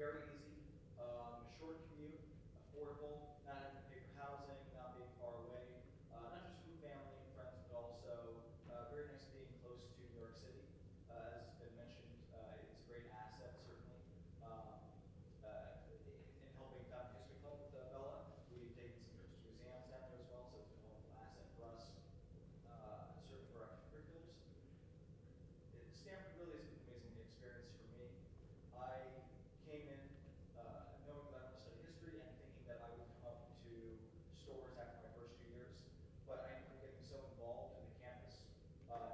very easy, short commute, affordable, not having to pay for housing, not being far away, not just from family and friends, but also very nice being close to New York City. As has been mentioned, it's a great asset, certainly. In helping found History Club with Bella, we've taken some trips to museums down there as well, so it's been a wonderful asset for us, certainly for our extracurriculars. Stanford really has been an amazing experience for me. I came in knowing that I want to study history and thinking that I would come up to stores after my first 2 years, but I ended up getting so involved in the campus,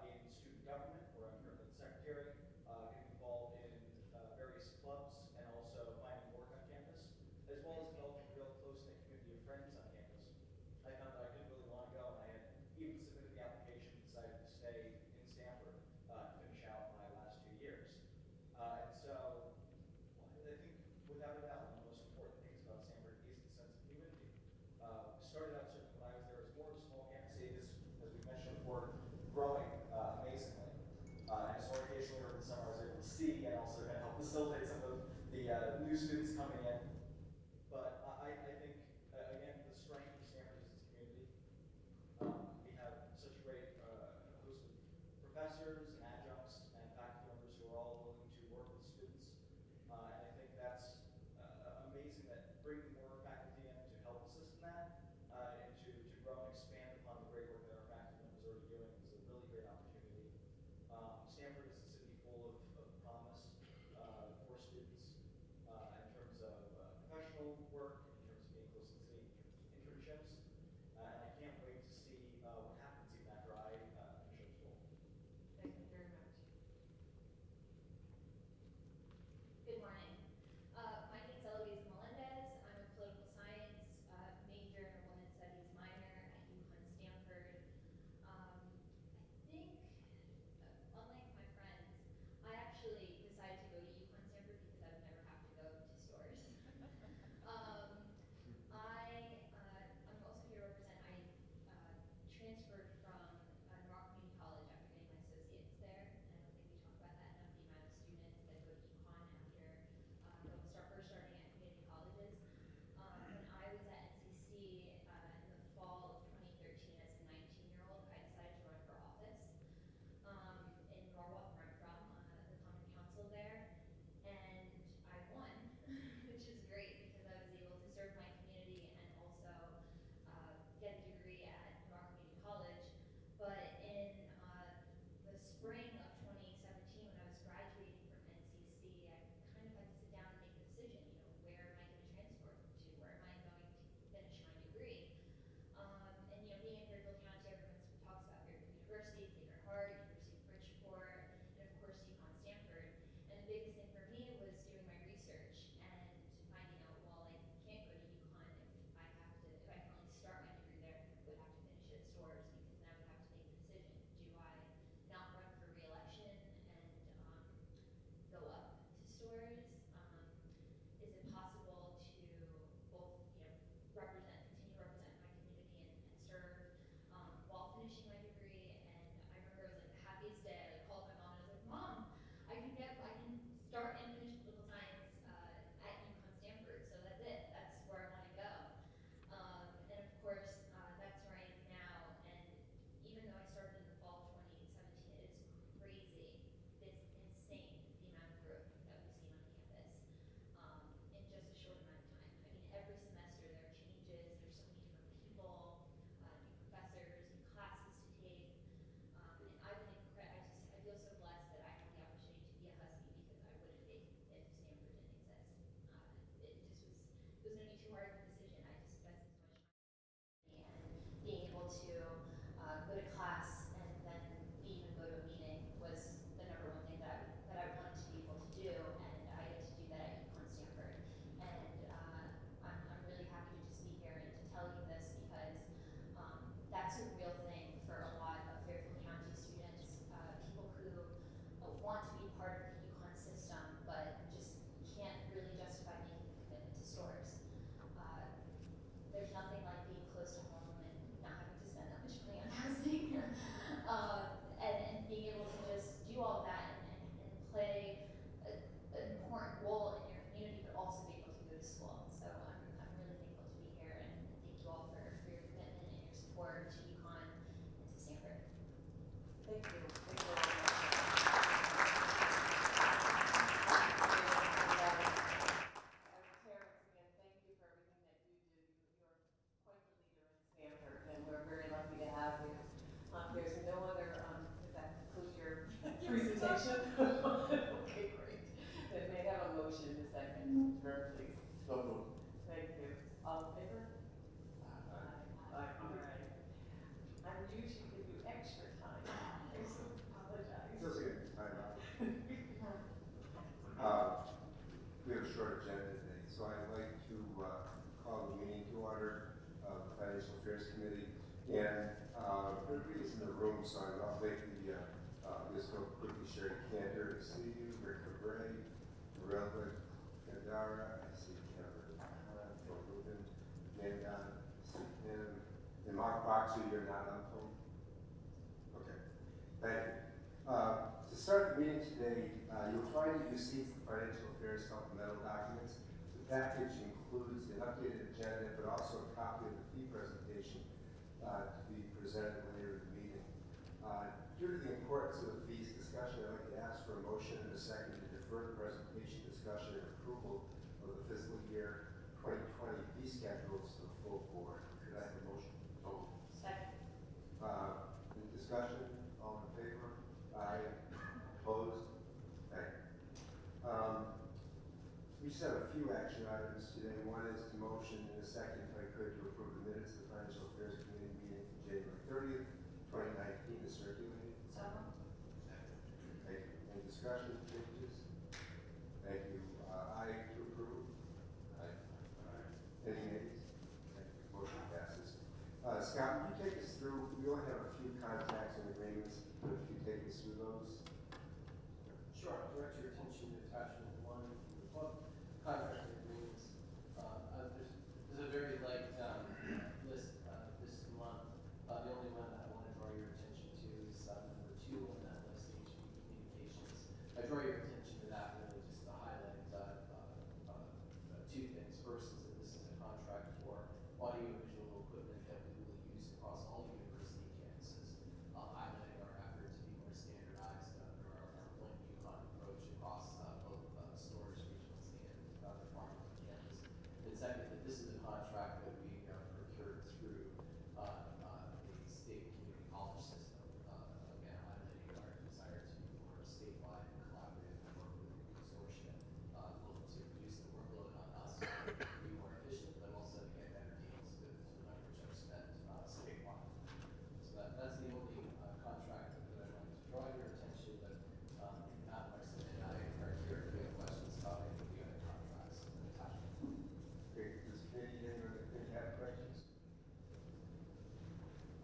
in student government, where I'm currently the secretary, getting involved in various clubs, and also finding work on campus, as well as developing a real close-knit community of friends on campus. I found that I didn't really want to go, and I had even submitted the application, decided to stay in Stanford to finish out my last 2 years. And so I think, without a doubt, one of the most important things about Stanford is the sense of community. We started out, certainly when I was there, as more of a small campus. It is, as we mentioned before, growing amazingly. And so occasionally over the summer I was able to see and also kind of help facilitate some of the new students coming in. But I think, again, the strength of Stanford is its community. We have such a great host of professors and adjuncts and faculty members who are all willing to work with students. And I think that's amazing that bringing more faculty in to help assist in that and to grow and expand upon the great work that our faculty members are already doing is a really great opportunity. Stanford is a city full of promise for students in terms of Adjourn, please. So moved. Thank you. All in favor? Aye. Aye. All right. I'm usually give you extra time. I so apologize. Feels like a time out. We have a short agenda today, so I'd like to call the meeting to order of the Financial Affairs Committee. And everybody's in the room, so I'll make just go quickly. Sherry Cantor, I see you. Rick Cabray, Marilla Candara, I see Kevin, Phil Rubin, Mandan, I see him. And Mark Boxer, you're not on the phone? Okay, thank you. To start the meeting today, you'll find that you see the Financial Affairs supplemental documents. The package includes an updated agenda, but also a copy of the fee presentation to be presented later in the meeting. Due to the importance of the fees discussion, I'd like to ask for a motion and a second to defer the presentation discussion and approval of the fiscal year 2020 fee schedules to the full board. Could I have a motion? Second. Any discussion? All in favor? Aye. Opposed? Thank you. We just have a few action items today. One is to motion and a second, if I could, to approve the minutes of the Financial Affairs Committee meeting from January 30th, 2019 is circulated. So. Thank you. Any discussion, changes? Thank you. Aye to approve? Aye. Any nays? Thank you. Motion passes. Scott, will you take us through, we only have a few contracts and agreements, but if you take us through those? Sure, I'll direct your attention to attachment 1 from the book, contract agreements. There's a very light list this month. The only one that I want to draw your attention to is number 2 on that list, HP Communications. I draw your attention to that really just to highlight two things. First is that this is a contract for audiovisual equipment that we will use across all university campuses, highlighting our effort to be more standardized under our one UConn approach across both stores, regionals, and the Farmington campus. And second, that this is a contract that we procured through the state community college system. Again, highlighting our desire to be more statewide and collaborative and work with the consortium, both to reduce the workload on us, be more efficient, but also to get better deals with the money which are spent statewide. So that's the only contract that I'd like to draw your attention, but not Marcy and I are here if you have questions about any of the other contracts and attachments. Okay, does anyone have questions?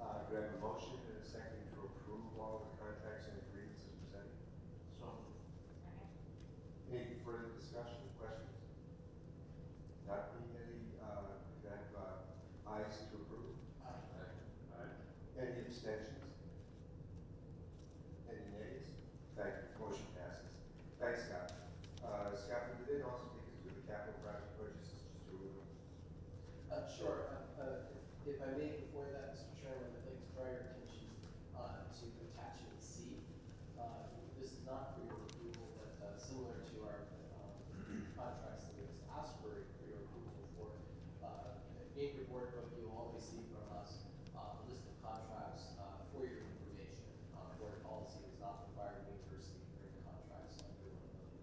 Do I have a motion and a second to approve all the contracts and agreements as presented? So. Any further discussion, questions? Not being any, could I have ayes to approve? Aye. Any abstentions? Any nays? Thank you, motion passes. Thanks, Scott. Scott, would you then also take us through the capital project purchases, just to review them? Sure. If I may, before that, Mr. Chairman, I'd like to draw your attention to attachment C. This is not for your approval, but similar to our contracts that we just asked for your approval for. In your board book, you'll always see from us a list of contracts for your information. Board policy does not require the university to bring contracts under $1 million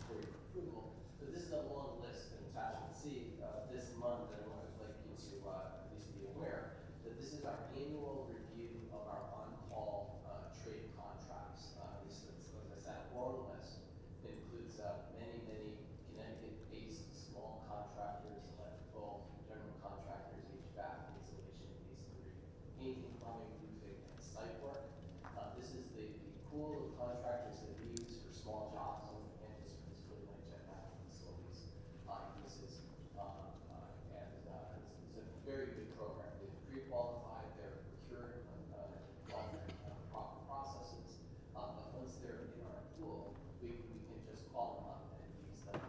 for your approval. But this is a long list in attachment C. This month, and I would like you to at least be aware that this is our annual review of our on-call trade contracts. This is, as I said, a long list. It includes many Connecticut-based small contractors, electrical, general contractors, HVAC, insulation, masonry, painting, plumbing, roofing, and site work. This is the pool of contractors that we use for small jobs on the campus, principally like jet packing facilities, uses. It's a very good program. They're pre-qualified, they're procured on proper processes. But once they're in our pool, we can just call them up and use them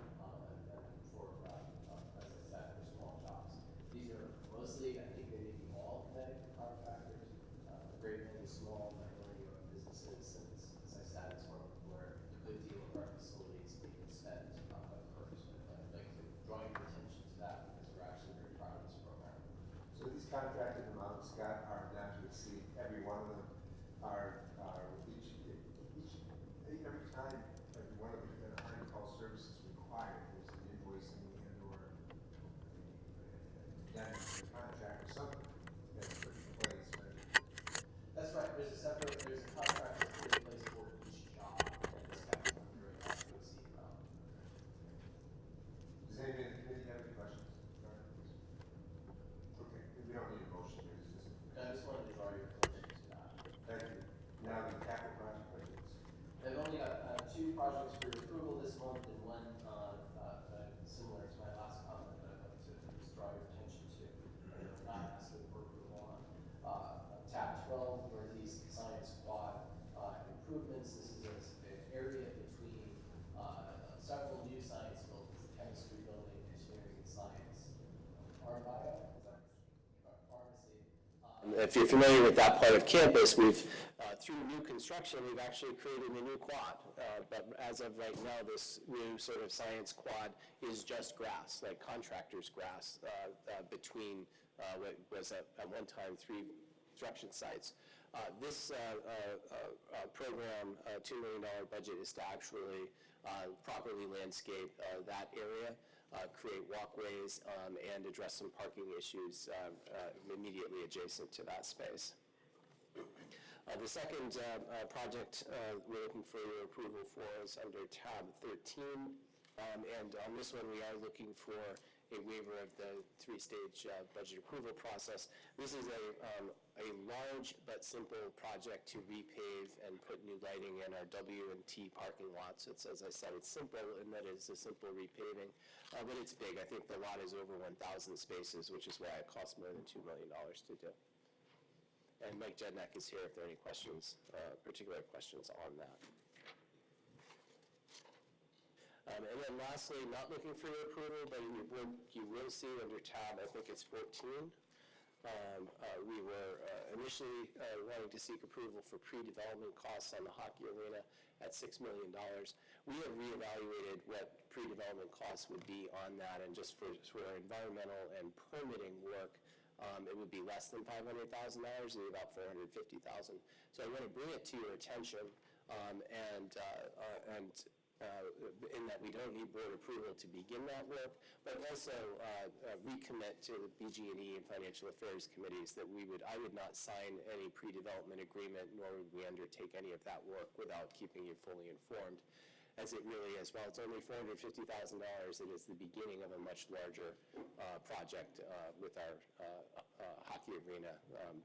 for, as I said, for small jobs. These are mostly, I think they may be all Connecticut contractors, a great many small minority-owned businesses, and as I said, it's where a good deal of our facilities being spent occurs. I'd like to draw your attention to that because we're actually very proud of this program. So these contracted amounts, Scott, are not to exceed, every one of them are every time, every one of them, on-call service if you're familiar with that part of campus, we've, through new construction, we've actually created a new quad. But as of right now, this new sort of science quad is just grass, like contractor's grass, between what was at one time 3 construction sites. This program, $2 million budget, is to actually properly landscape that area, create walkways, and address some parking issues immediately adjacent to that space. The second project we're looking for your approval for is under tab 13. And on this one, we are looking for a waiver of the 3-stage budget approval process. This is a large but simple project to repave and put new lighting in our W&T parking lots. It's, as I said, it's simple in that it's a simple repaving, but it's big. I think the lot is over 1,000 spaces, which is why it costs more than $2 million to do. And Mike Jednak is here if there are any questions, particular questions on that. And then lastly, not looking for your approval, but you will see under tab, I think it's 14, we were initially wanting to seek approval for pre-development costs on the hockey arena at $6 million. We have reevaluated what pre-development costs would be on that, and just for environmental and permitting work, it would be less than $500,000, it would be about $450,000. So I want to bring it to your attention, in that we don't need board approval to begin that work, but also recommit to the BG&E and Financial Affairs Committees that I would not sign any pre-development agreement, nor would we undertake any of that work without keeping you fully informed, as it really is. While it's only $450,000, it is the beginning of a much larger project with our hockey arena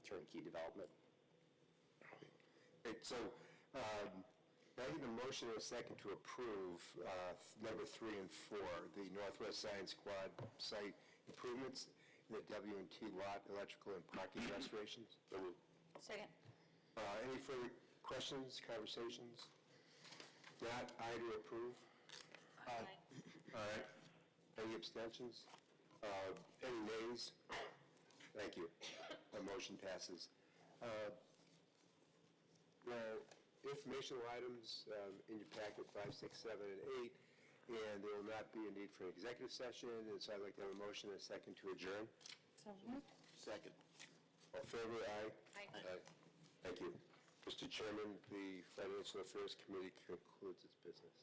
turnkey development. Great. So, I need a motion and a second to approve number 3 and 4, the Northwest Science Quad site improvements in the W&T lot, electrical and parking restorations. Second. Any further questions, conversations? Not, aye to approve? Aye. All right. Any abstentions? Any nays? Thank you. The motion passes. Informational items in your packet 5, 6, 7, and 8, and there will not be a need for an executive session, and so I'd like to have a motion and a second to adjourn. So moved. Second. All in favor? Aye. Aye. Thank you. Mr. Chairman, the Financial Affairs Committee concludes its business.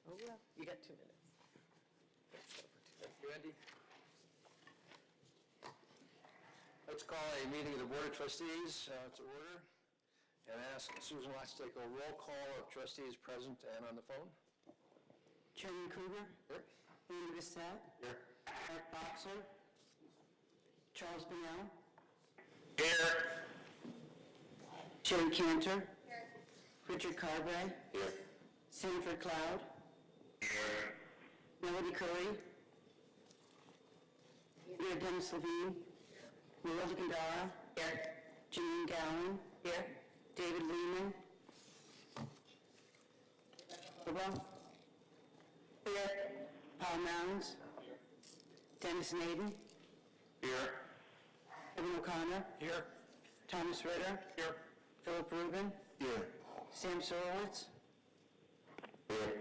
Oh, well, you got 2 minutes. Thank you, Andy. Let's call a meeting of the Board of Trustees to order and ask Susan Watts to take a roll call of trustees present and on the phone. Chairman Kruger. Here. Andy Bissett. Here. Art Boxer. Charles Bonnell. Here. Sherry Cantor. Here. Richard Carberry. Here. Sanford Cloud. Here. Melody Curry. Mayor Dennis Levine. Merle Gandara. Here. Janine Gowan. Here. David Lehman. Here. Paul Mounds. Dennis Naden. Here. Evan O'Connor. Here. Thomas Ritter. Here. Philip Rubin. Here. Sam Sorowitz. Here.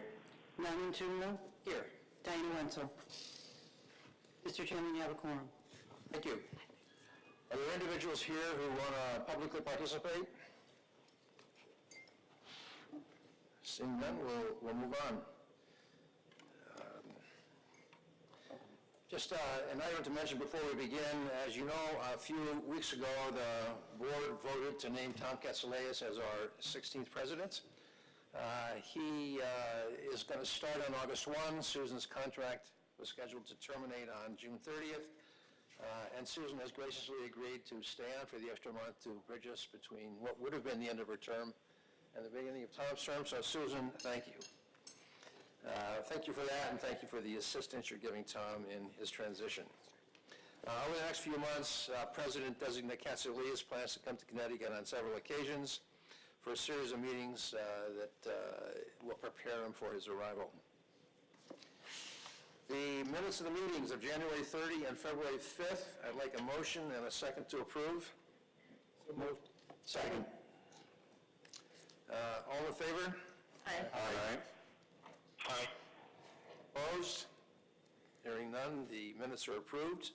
Norman Tumlo. Here. Diana Wenzel. Mr. Chairman, you have a quorum. Thank you. Are there individuals here who want to publicly participate? Seeing none, we'll move on. Just an item to mention before we begin. As you know, a few weeks ago, the board voted to name Tom Katsileas as our 16th president. He is going to start on August 1. Susan's contract was scheduled to terminate on June 30th. And Susan has graciously agreed to stay on for the extra month to bridge us between what would have been the end of her term and the beginning of Tom's term. So Susan, thank you. Thank you for that, and thank you for the assistance you're giving Tom in his transition. Over the next few months, President-designate Katsileas plans to come to Connecticut on several occasions for a series of meetings that will prepare him for his arrival. The minutes of the meetings of January 30 and February 5th, I'd like a motion and a second to approve. Moved. Second. All in favor? Aye. Aye. Opposed? Hearing none, the minutes are approved.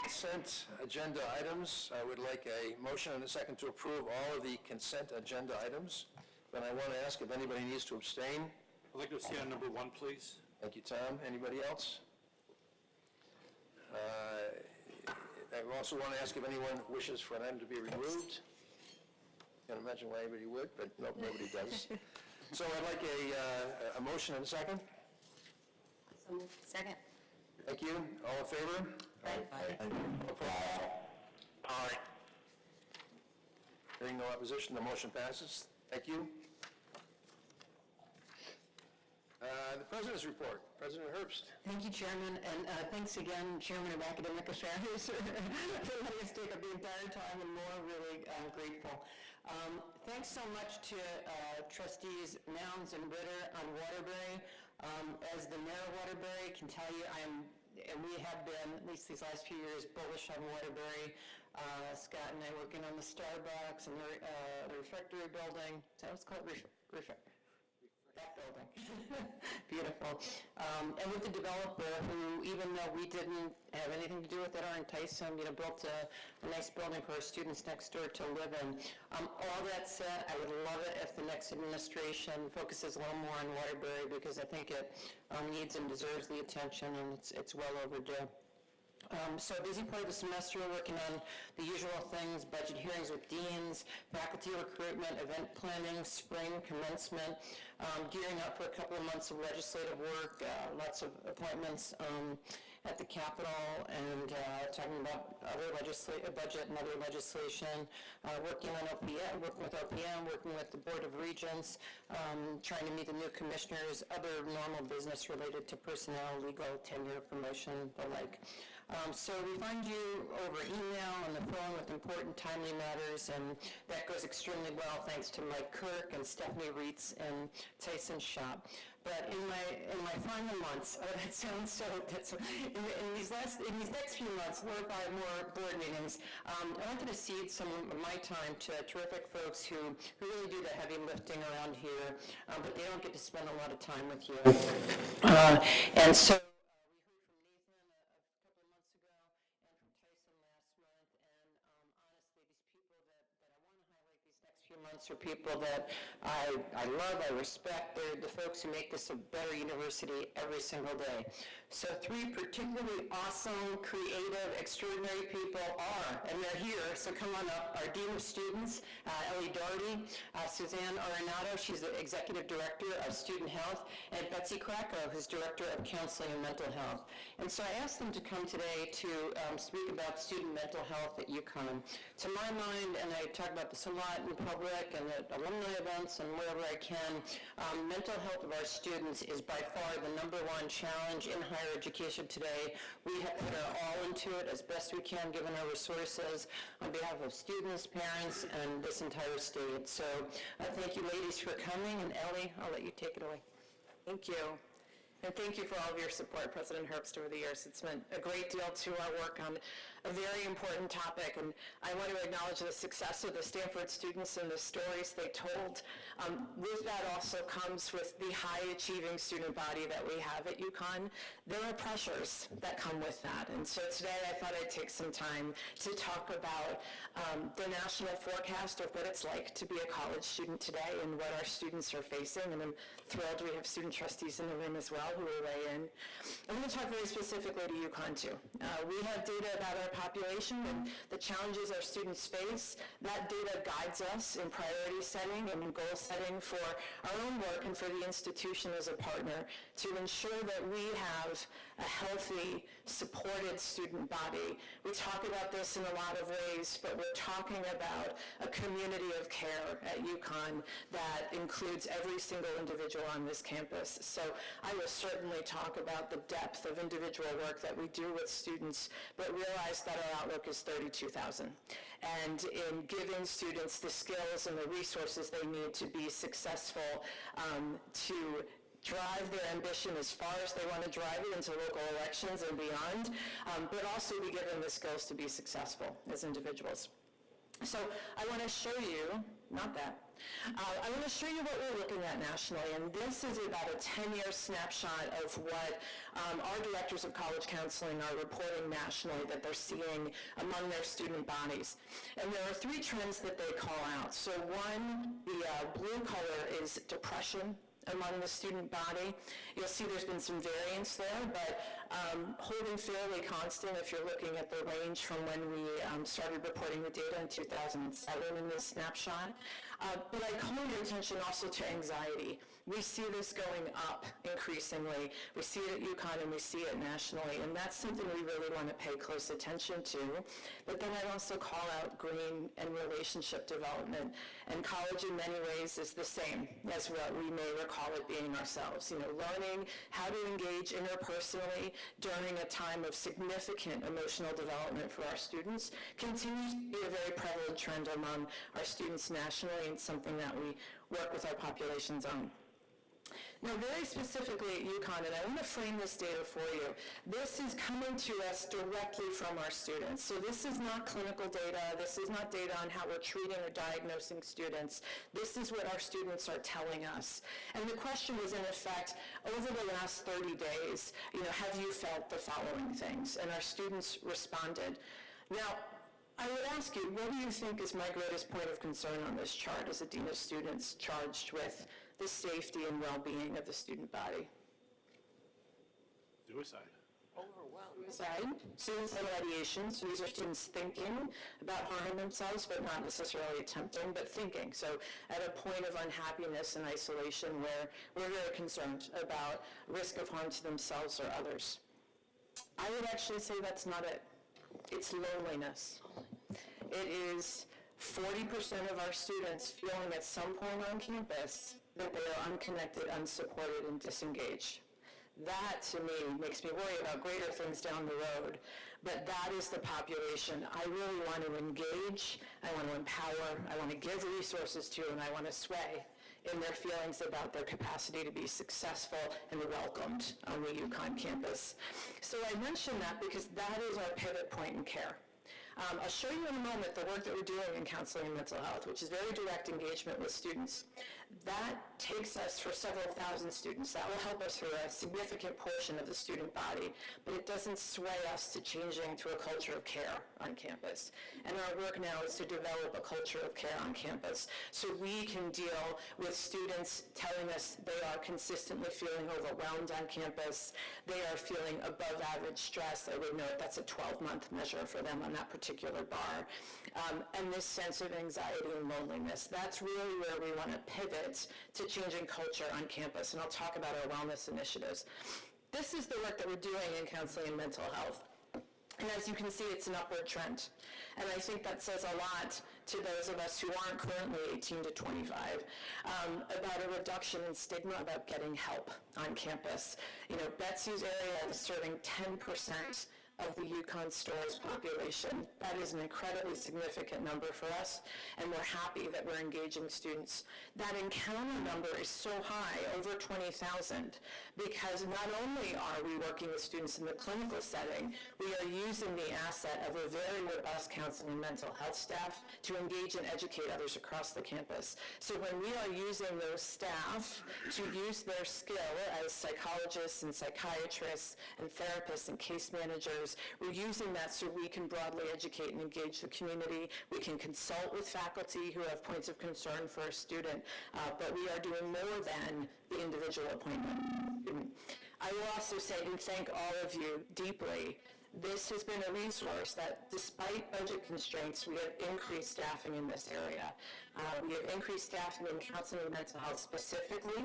Consent agenda items, I would like a motion and a second to approve all of the consent agenda items. But I want to ask if anybody needs to abstain. I'd like to see on number 1, please. Thank you, Tom. Anybody else? I also want to ask if anyone wishes for an item to be removed. Can't imagine why anybody would, but no, nobody does. So I'd like a motion and a second. So moved. Second. Thank you. All in favor? Aye. Opposed? Aye. Hearing no opposition, the motion passes. Thank you. The President's report. President Herbst. Thank you, Chairman, and thanks again, Chairman of Academic Affairs, for letting us take up the entire time and more. Really grateful. Thanks so much to Trustees Mounds and Ritter on Waterbury. As the mayor of Waterbury can tell you, and we have been, at least these last few years, bullish on Waterbury. Scott and I working on the Starbucks and the refectory building. Is that what's called? That building. Beautiful. And with the developer who, even though we didn't have anything to do with it or entice him, built a nice building for our students next door to live in. All that said, I would love it if the next administration focuses a little more on Waterbury, because I think it needs and deserves the attention, and it's well overdue. So busy part of the semester, working on the usual things: budget hearings with deans, faculty recruitment, event planning, spring commencement, gearing up for a couple of months of legislative work, lots of appointments at the Capitol, and talking about other budget and other legislation, working on OPM, working with OPM, working with the Board of Regents, trying to meet the new commissioners, other normal business related to personnel, legal, tenure, promotion, the like. So we find you over email and the phone with important, timely matters, and that goes extremely well thanks to Mike Kirk and Stephanie Reitz and Tyson Shop. But in my final months, that sounds so. In these next few months, 4 or 5 more board meetings, I wanted to cede some of my time to terrific folks who really do the heavy lifting around here, but they don't get to spend a lot of time with you. And so. Months are people that I love, I respect. They're the folks who make this a better university every single day. So 3 particularly awesome, creative, extraordinary people are, and they're here, so come on up, our Dean of Students, Ellie Doherty, Suzanne Arenado, she's the Executive Director of Student Health, and Betsy Krakow, who's Director of Counseling and Mental Health. And so I asked them to come today to speak about student mental health at UConn. To my mind, and I talk about this a lot in public and at alumni events and wherever I can, mental health of our students is by far the #1 challenge in higher education today. We have put our all into it as best we can given our resources on behalf of students, parents, and this entire state. So thank you ladies for coming, and Ellie, I'll let you take it away. Thank you. And thank you for all of your support, President Herbst, over the years. It's meant a great deal to our work on a very important topic, and I want to acknowledge the success of the Stanford students and the stories they told. With that also comes with the high-achieving student body that we have at UConn. There are pressures that come with that, and so today I thought I'd take some time to talk about the national forecast of what it's like to be a college student today and what our students are facing, and I'm thrilled we have student trustees in the room as well who will weigh in. I'm going to talk very specifically to UConn too. We have data about our population and the challenges our students face. That data guides us in priority setting and in goal setting for our own work and for the institution as a partner to ensure that we have a healthy, supported student body. We talk about this in a lot of ways, but we're talking about a community of care at UConn that includes every single individual on this campus. So I will certainly talk about the depth of individual work that we do with students, but realize that our outlook is 32,000. And in giving students the skills and the resources they need to be successful, to drive their ambition as far as they want to drive it into local elections and beyond, but also we give them the skills to be successful as individuals. So I want to show you, not that, I want to show you what we're looking at nationally, and this is about a 10-year snapshot of what our directors of college counseling are reporting nationally that they're seeing among their student bodies. And there are 3 trends that they call out. So one, the blue color is depression among the student body. You'll see there's been some variance there, but holding fairly constant if you're looking at the range from when we started reporting the data in 2007 in this snapshot. But I call your attention also to anxiety. We see this going up increasingly. We see it at UConn and we see it nationally, and that's something we really want to pay close attention to. But then I'd also call out green and relationship development. And college in many ways is the same as what we may recall it being ourselves. You know, learning how to engage interpersonally during a time of significant emotional development for our students continues to be a very prevalent trend among our students nationally, and something that we work with our populations on. Now, very specifically at UConn, and I want to frame this data for you, this is coming to us directly from our students. So this is not clinical data. This is not data on how we're treating or diagnosing students. This is what our students are telling us. And the question was, in effect, over the last 30 days, you know, have you felt the following things? And our students responded. Now, I would ask you, what do you think is my greatest point of concern on this chart as a dean of students charged with the safety and well-being of the student body? Suicide. Suicide, suicidal ideation. So these are students thinking about harming themselves, but not necessarily attempting, but thinking. So at a point of unhappiness and isolation where we're very concerned about risk of harm to themselves or others. I would actually say that's not it. It's loneliness. It is 40% of our students feeling at some point on campus that they are unconnected, unsupported, and disengaged. That, to me, makes me worry about greater things down the road. But that is the population I really want to engage, I want to empower, I want to give resources to, and I want to sway in their feelings about their capacity to be successful and welcomed on the UConn campus. So I mention that because that is our pivot point in care. I'll show you in a moment the work that we're doing in counseling and mental health, which is very direct engagement with students. That takes us for several thousand students. That will help us for a significant portion of the student body, but it doesn't sway us to changing to a culture of care on campus. And our work now is to develop a culture of care on campus so we can deal with students telling us they are consistently feeling overwhelmed on campus. They are feeling above average stress. I would note that's a 12-month measure for them on that particular bar. And this sense of anxiety and loneliness. That's really where we want to pivot to changing culture on campus. And I'll talk about our wellness initiatives. This is the work that we're doing in counseling and mental health. And as you can see, it's an upward trend. And I think that says a lot to those of us who aren't currently 18 to 25 about a reduction in stigma about getting help on campus. You know, Betsy's area is serving 10% of the UConn Stores population. That is an incredibly significant number for us, and we're happy that we're engaging students. That encounter number is so high, over 20,000, because not only are we working with students in the clinical setting, we are using the asset of a very robust counseling and mental health staff to engage and educate others across the campus. So when we are using those staff to use their skill as psychologists and psychiatrists and therapists and case managers, we're using that so we can broadly educate and engage the community. We can consult with faculty who have points of concern for a student, but we are doing more than the individual appointment. I will also say and thank all of you deeply. This has been a resource that, despite budget constraints, we have increased staffing in this area. We have increased staffing in counseling and mental health specifically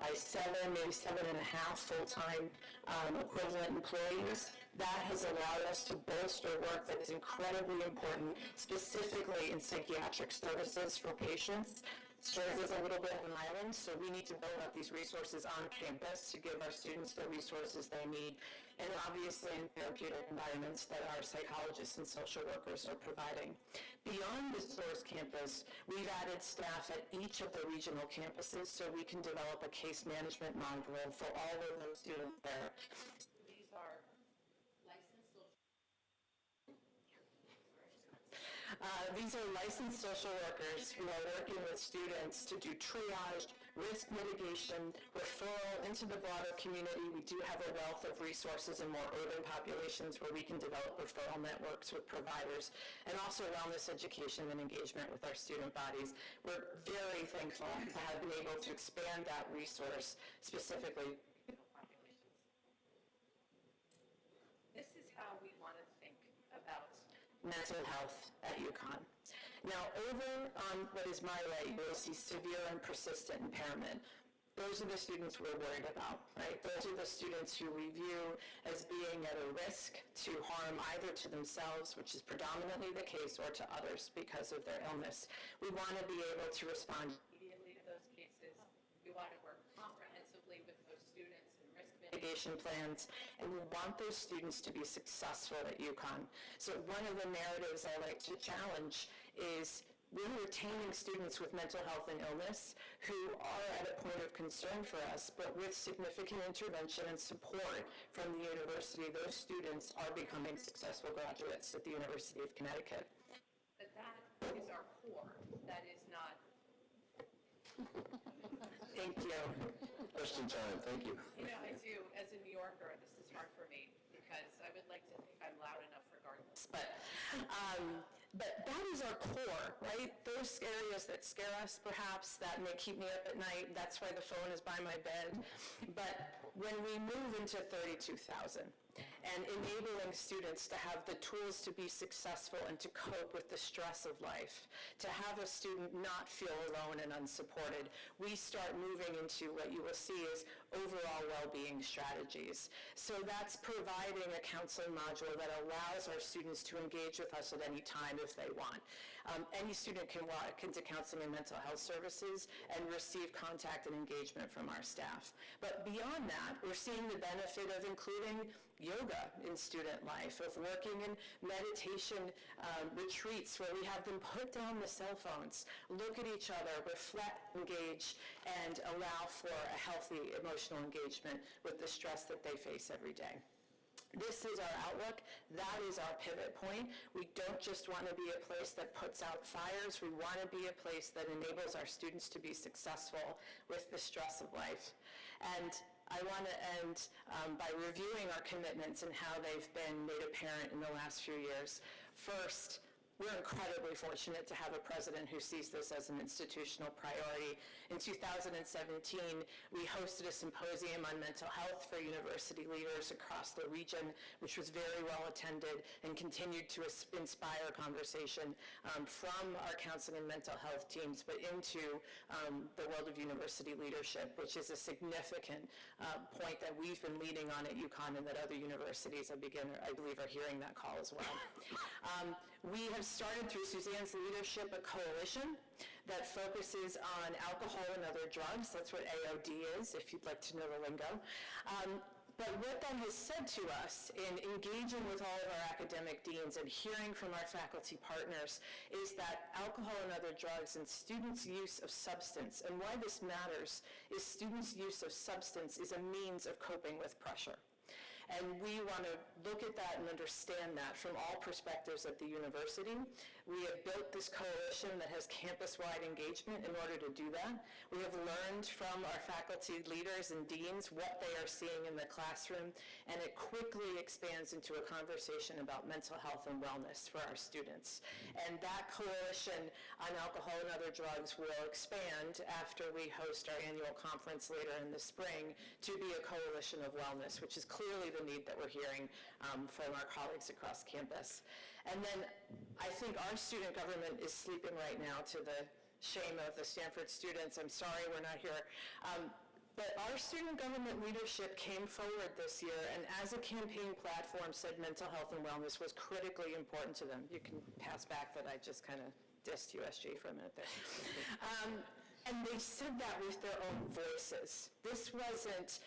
by 7, maybe 7.5 full-time equivalent employees. That has allowed us to bolster work that is incredibly important, specifically in psychiatric services for patients. serves as a little bit of an island, so we need to build up these resources on campus to give our students the resources they need, and obviously in therapeutic environments that our psychologists and social workers are providing. Beyond the SOARS campus, we've added staff at each of the regional campuses so we can develop a case management module for all of those students there. These are licensed social workers who are working with students to do triage, risk mitigation, referral into the broader community. We do have a wealth of resources in more urban populations where we can develop referral networks with providers, and also wellness education and engagement with our student bodies. We're very thankful to have been able to expand that resource specifically. This is how we want to think about mental health at UConn. Now, over on what is my right, you'll see severe and persistent impairment. Those are the students we're worried about, right? Those are the students who we view as being at a risk to harm either to themselves, which is predominantly the case, or to others because of their illness. We want to be able to respond immediately to those cases. We want to work comprehensively with those students and risk mitigation plans, and we want those students to be successful at UConn. So one of the narratives I like to challenge is we're retaining students with mental health and illness who are at a point of concern for us, but with significant intervention and support from the university, those students are becoming successful graduates at the University of Connecticut. But that is our core. That is not... Thank you. Just in time, thank you. You know, I do, as a New Yorker, this is hard for me because I would like to think I'm loud enough regardless. But that is our core, right? Those areas that scare us, perhaps, that may keep me up at night, that's why the phone is by my bed. But when we move into 32,000 and enabling students to have the tools to be successful and to cope with the stress of life, to have a student not feel alone and unsupported, we start moving into what you will see is overall well-being strategies. So that's providing a counseling module that allows our students to engage with us at any time if they want. Any student can walk into counseling and mental health services and receive contact and engagement from our staff. But beyond that, we're seeing the benefit of including yoga in student life, of working in meditation retreats where we have them put down the cell phones, look at each other, reflect, engage, and allow for a healthy emotional engagement with the stress that they face every day. This is our outlook. That is our pivot point. We don't just want to be a place that puts out fires. We want to be a place that enables our students to be successful with the stress of life. And I want to end by reviewing our commitments and how they've been made apparent in the last few years. First, we're incredibly fortunate to have a president who sees this as an institutional priority. In 2017, we hosted a symposium on mental health for university leaders across the region, which was very well attended and continued to inspire conversation from our counseling and mental health teams, but into the world of university leadership, which is a significant point that we've been leading on at UConn and that other universities, I believe, are hearing that call as well. We have started through Suzanne's leadership a coalition that focuses on alcohol and other drugs. That's what AOD is, if you'd like to know the lingo. But what that has said to us in engaging with all of our academic deans and hearing from our faculty partners is that alcohol and other drugs and students' use of substance, and why this matters is students' use of substance is a means of coping with pressure. And we want to look at that and understand that from all perspectives at the university. We have built this coalition that has campus-wide engagement in order to do that. We have learned from our faculty leaders and deans what they are seeing in the classroom, and it quickly expands into a conversation about mental health and wellness for our students. And that coalition on alcohol and other drugs will expand after we host our annual conference later in the spring to be a coalition of wellness, which is clearly the need that we're hearing from our colleagues across campus. And then I think our student government is sleeping right now, to the shame of the Stanford students. I'm sorry we're not here. But our student government leadership came forward this year and as a campaign platform said mental health and wellness was critically important to them. You can pass back that I just kind of dissed USG for a minute there. And they said that with their own voices. This wasn't,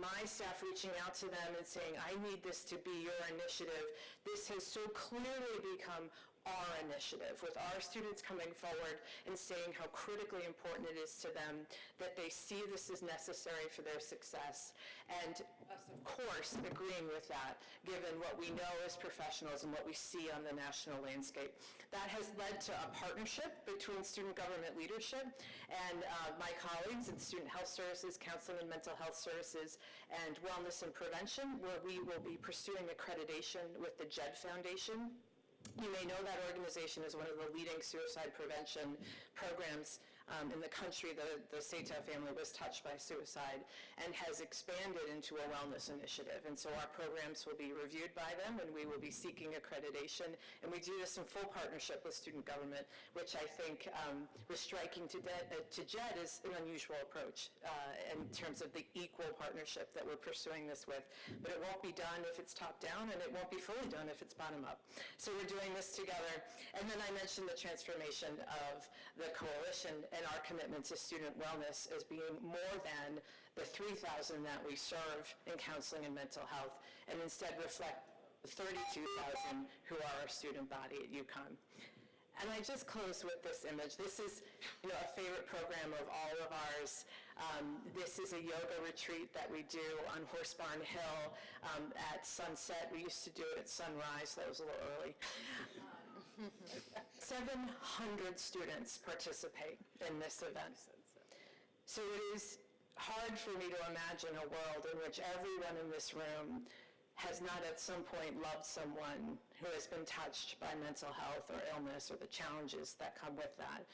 my staff reaching out to them and saying, I need this to be your initiative. This has so clearly become our initiative, with our students coming forward and saying how critically important it is to them, that they see this as necessary for their success. And us, of course, agreeing with that, given what we know as professionals and what we see on the national landscape. That has led to a partnership between student government leadership and my colleagues in Student Health Services, Counseling and Mental Health Services, and Wellness and Prevention, where we will be pursuing accreditation with the JED Foundation. You may know that organization is one of the leading suicide prevention programs in the country. The Sata family was touched by suicide and has expanded into a wellness initiative. And so our programs will be reviewed by them, and we will be seeking accreditation. And we do this in full partnership with student government, which I think was striking to JED is an unusual approach in terms of the equal partnership that we're pursuing this with. But it won't be done if it's top down, and it won't be fully done if it's bottom up. So we're doing this together. And then I mentioned the transformation of the coalition and our commitment to student wellness as being more than the 3,000 that we serve in counseling and mental health, and instead reflect the 32,000 who are our student body at UConn. And I just close with this image. This is a favorite program of all of ours. This is a yoga retreat that we do on Horse Barn Hill at sunset. We used to do it at sunrise. That was a little early. 700 students participate in this event. So it is hard for me to imagine a world in which everyone in this room has not at some point loved someone who has been touched by mental health or illness or the challenges that come with that.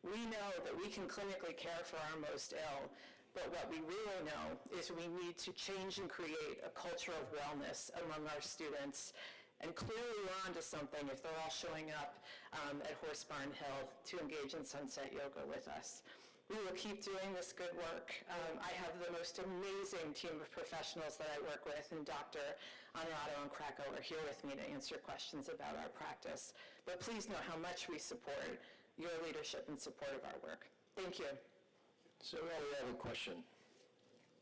We know that we can clinically care for our most ill, but what we really know is we need to change and create a culture of wellness among our students. And clearly we're onto something if they're all showing up at Horse Barn Hill to engage in sunset yoga with us. We will keep doing this good work. I have the most amazing team of professionals that I work with, and Dr. Honorato and Krakow are here with me to answer questions about our practice. But please know how much we support your leadership and support of our work. Thank you. So now we have a question.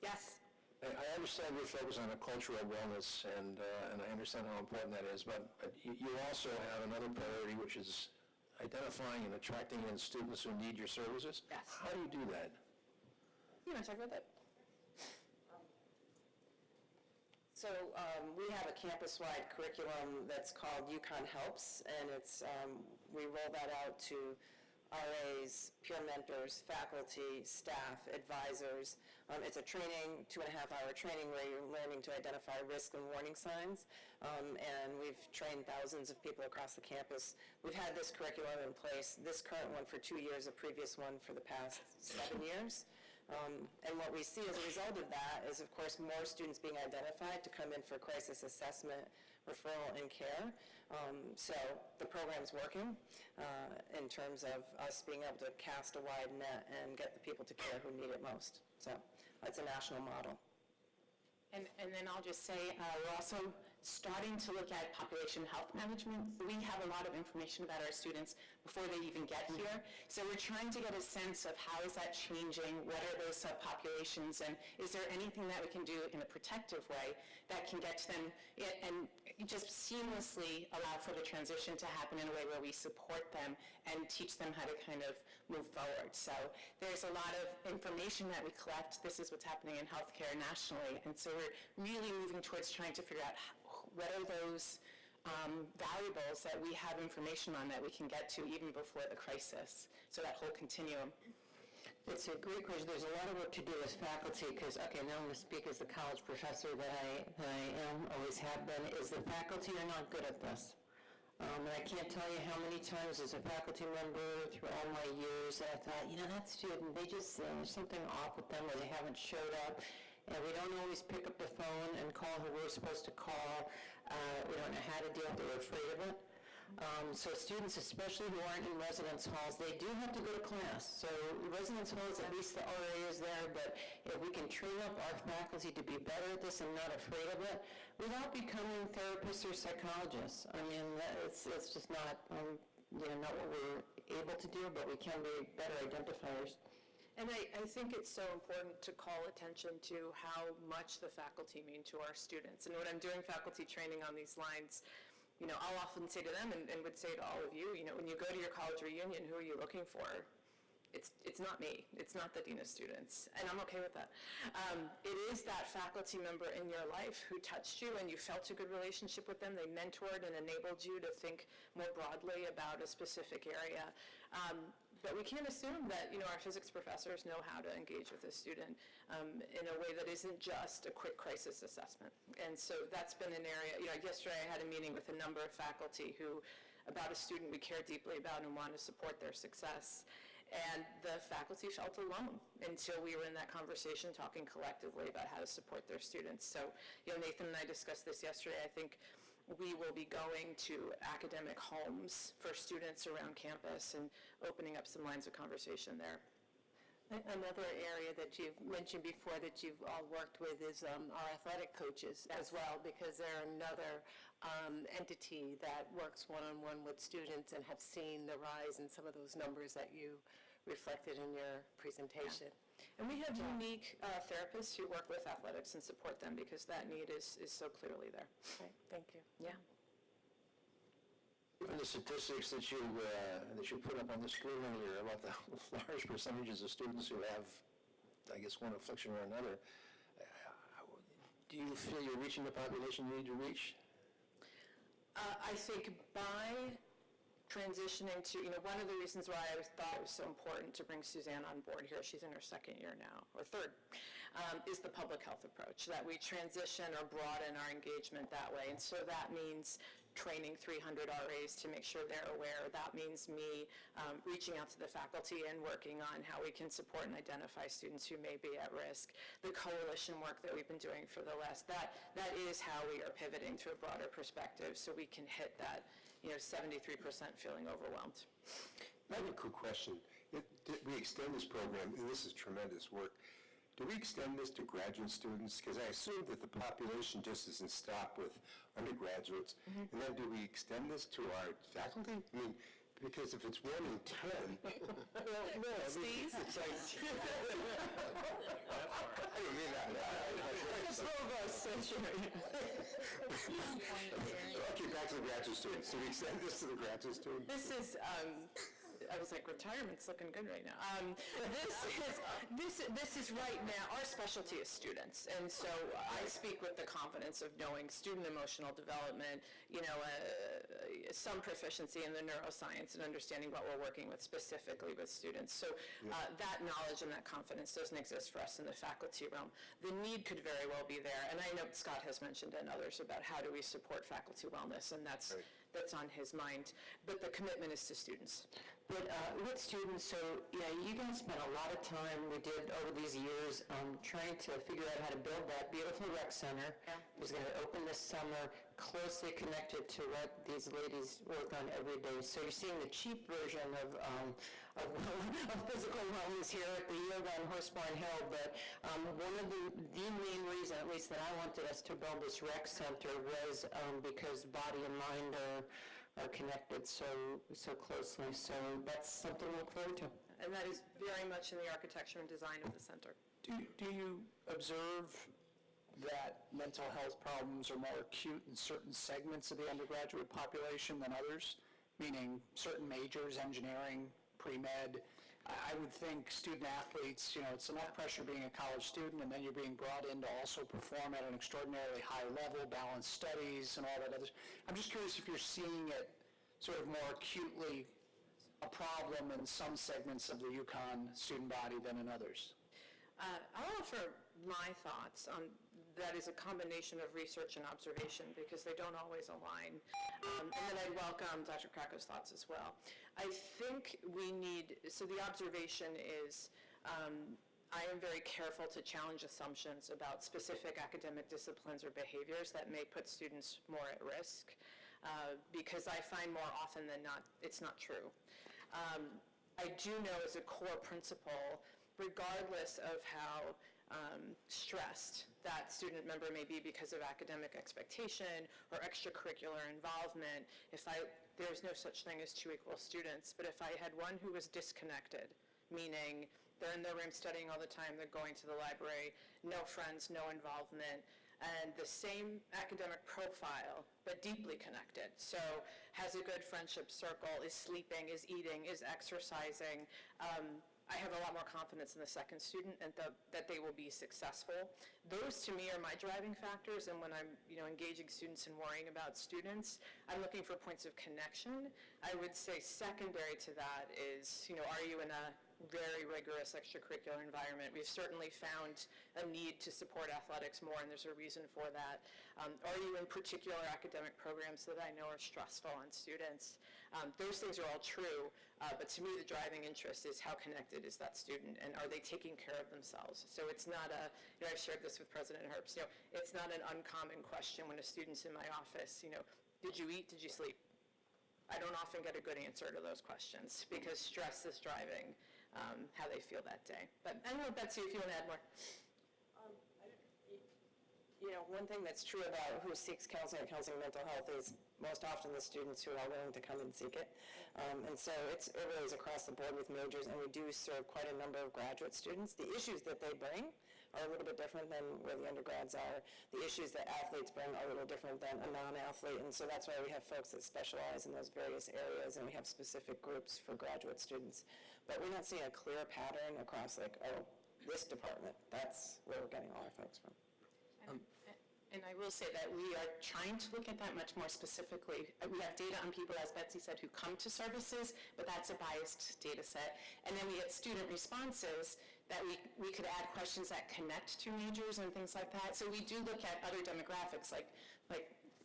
Yes. I understand your focus on a culture of wellness, and I understand how important that is, but you also have another priority, which is identifying and attracting in students who need your services. Yes. How do you do that? You want to talk about that? So we have a campus-wide curriculum that's called UConn Helps, and it's we roll that out to RAs, peer mentors, faculty, staff, advisors. It's a training, 2.5-hour training where you're learning to identify risk and warning signs. And we've trained thousands of people across the campus. We've had this curriculum in place, this current one for 2 years, a previous one for the past 7 years. And what we see as a result of that is, of course, more students being identified to come in for crisis assessment, referral, and care. So the program's working in terms of us being able to cast a wide net and get the people to care who need it most. So it's a national model. And then I'll just say, we're also starting to look at population health management. We have a lot of information about our students before they even get here. So we're trying to get a sense of how is that changing, what are those subpopulations, and is there anything that we can do in a protective way that can get to them and just seamlessly allow for the transition to happen in a way where we support them and teach them how to kind of move forward. So there's a lot of information that we collect. This is what's happening in healthcare nationally. And so we're really moving towards trying to figure out what are those valuables that we have information on that we can get to even before the crisis. So that whole continuum. It's a great question. There's a lot of work to do as faculty because, okay, now I'm going to speak as the college professor that I am, always have been, is the faculty are not good at this. And I can't tell you how many times as a faculty member through all my years that I thought, that student, they just, there's something off with them or they haven't showed up. And we don't always pick up the phone and call who we're supposed to call. We don't know how to deal with it. We're afraid of it. So students, especially who aren't in residence halls, they do have to go to class. So residence halls, at least the RA is there, but if we can train up our faculty to be better at this and not afraid of it, without becoming therapists or psychologists. I mean, it's just not, not what we're able to do, but we can be better identifiers. And I think it's so important to call attention to how much the faculty mean to our students. And when I'm doing faculty training on these lines, I'll often say to them and would say to all of you, when you go to your college reunion, who are you looking for? It's not me. It's not the dean of students, and I'm okay with that. It is that faculty member in your life who touched you and you felt a good relationship with them. They mentored and enabled you to think more broadly about a specific area. But we can't assume that, our physics professors know how to engage with a student in a way that isn't just a quick crisis assessment. And so that's been an area, yesterday I had a meeting with a number of faculty about a student we care deeply about and want to support their success. And the faculty felt alone until we were in that conversation talking collectively about how to support their students. So, Nathan and I discussed this yesterday. I think we will be going to academic homes for students around campus and opening up some lines of conversation there. Another area that you've mentioned before that you've all worked with is our athletic coaches as well, because they're another entity that works one-on-one with students and have seen the rise in some of those numbers that you reflected in your presentation. And we have unique therapists who work with athletics and support them because that need is so clearly there. Okay, thank you. Yeah. Given the statistics that you put up on the screen earlier about the large percentages of students who have, I guess, one affliction or another, do you feel you're reaching the population you need to reach? I think by transitioning to, one of the reasons why I thought it was so important to bring Suzanne on board here, she's in her second year now, or third, is the public health approach, that we transition or broaden our engagement that way. And so that means training 300 RAs to make sure they're aware. That means me reaching out to the faculty and working on how we can support and identify students who may be at risk. The coalition work that we've been doing for the last, that is how we are pivoting to a broader perspective so we can hit that 73% feeling overwhelmed. I have a quick question. We extend this program, and this is tremendous work. Do we extend this to graduate students? Because I assume that the population just doesn't stop with undergraduates. And then do we extend this to our faculty? I mean, because if it's 1 in 10, no, Steve? it's like... I don't mean that. Okay, back to the graduate students. Do we extend this to the graduate students? This is, I was like, retirement's looking good right now. This is right now, our specialty is students. And so I speak with the confidence of knowing student emotional development, some proficiency in the neuroscience and understanding what we're working with specifically with students. So that knowledge and that confidence doesn't exist for us in the faculty realm. The need could very well be there. And I know Scott has mentioned and others about how do we support faculty wellness, and that's on his mind. But the commitment is to students. But with students, so you guys spent a lot of time, we did over these years, trying to figure out how to build that beautiful rec center. Yeah. It was going to open this summer, closely connected to what these ladies work on every day. So you're seeing the cheap version of physical wellness here at the yoga on Horsebarn Hill. But one of the main reason, at least that I wanted us to build this rec center was because body and mind are connected so closely. So that's something to look forward to. And that is very much in the architecture and design of the center. Do you observe that mental health problems are more acute in certain segments of the undergraduate population than others? Meaning certain majors, engineering, pre-med. I would think student athletes, it's enough pressure being a college student, and then you're being brought in to also perform at an extraordinarily high level, balanced studies and all that other. I'm just curious if you're seeing it sort of more acutely a problem in some segments of the UConn student body than in others. I'll offer my thoughts on that is a combination of research and observation because they don't always align. And then I'd welcome Dr. Krako's thoughts as well. I think so the observation is I am very careful to challenge assumptions about specific academic disciplines or behaviors that may put students more at risk because I find more often than not it's not true. I do know as a core principle, regardless of how stressed that student member may be because of academic expectation or extracurricular involvement, there's no such thing as two equal students, but if I had one who was disconnected, meaning They're in their room studying all the time, they're going to the library, no friends, no involvement, and the same academic profile, but deeply connected. So has a good friendship circle, is sleeping, is eating, is exercising. I have a lot more confidence in the second student and that they will be successful. Those, to me, are my driving factors, and when I'm engaging students and worrying about students, I'm looking for points of connection. I would say secondary to that is, are you in a very rigorous extracurricular environment? We've certainly found a need to support athletics more, and there's a reason for that. Are you in particular academic programs that I know are stressful on students? Those things are all true, but to me the driving interest is how connected is that student, and are they taking care of themselves? So it's not I've shared this with President Herbst, it's not an uncommon question when a student's in my office, did you eat, did you sleep? I don't often get a good answer to those questions because stress is driving how they feel that day. But I don't know, Betsy, if you want to add more. One thing that's true about who seeks counseling mental health is most often the students who are willing to come and seek it. And so it really is across the board with majors, and we do serve quite a number of graduate students. The issues that they bring are a little bit different than where the undergrads are. The issues that athletes bring are a little different than a non-athlete, and so that's why we have folks that specialize in those various areas, and we have specific groups for graduate students. But we're not seeing a clear pattern across this department. That's where we're getting all our folks from. And I will say that we are trying to look at that much more specifically. We have data on people, as Betsy said, who come to services, but that's a biased data set. And then we get student responses that we could add questions that connect to majors and things like that. So we do look at other demographics like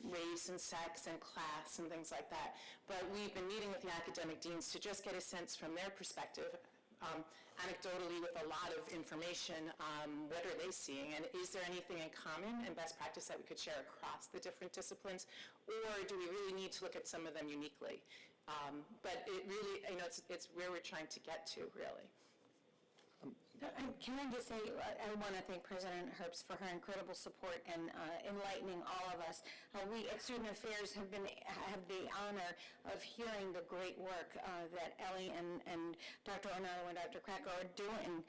race and sex and class and things like that. But we've been meeting with the academic deans to just get a sense from their perspective, anecdotally with a lot of information, what are they seeing, and is there anything in common and best practice that we could share across the different disciplines, or do we really need to look at some of them uniquely? But it really, it's where we're trying to get to, really. Can I just say, I want to thank President Herbst for her incredible support and enlightening all of us. We at Student Affairs have the honor of hearing the great work that Ellie and Dr. Ornato and Dr. Krakow are doing,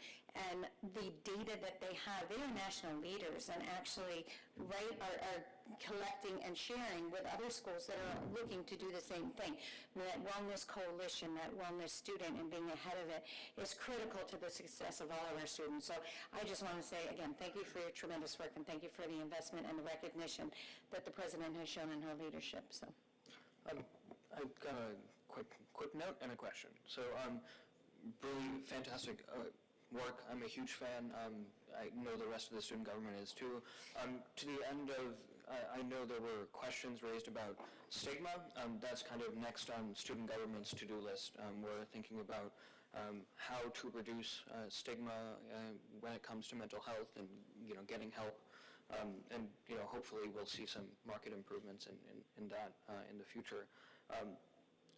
and the data that they have. They are national leaders and actually are collecting and sharing with other schools that are looking to do the same thing. That wellness coalition, that wellness student, and being ahead of it is critical to the success of all of our students. So I just want to say again, thank you for your tremendous work, and thank you for the investment and the recognition that the President has shown in her leadership. So I've got a quick note and a question. So really fantastic work. I'm a huge fan. I know the rest of the student government is too. To the end of, I know there were questions raised about stigma. That's kind of next on student government's to-do list. We're thinking about how to reduce stigma when it comes to mental health and getting help. And hopefully we'll see some market improvements in that in the future.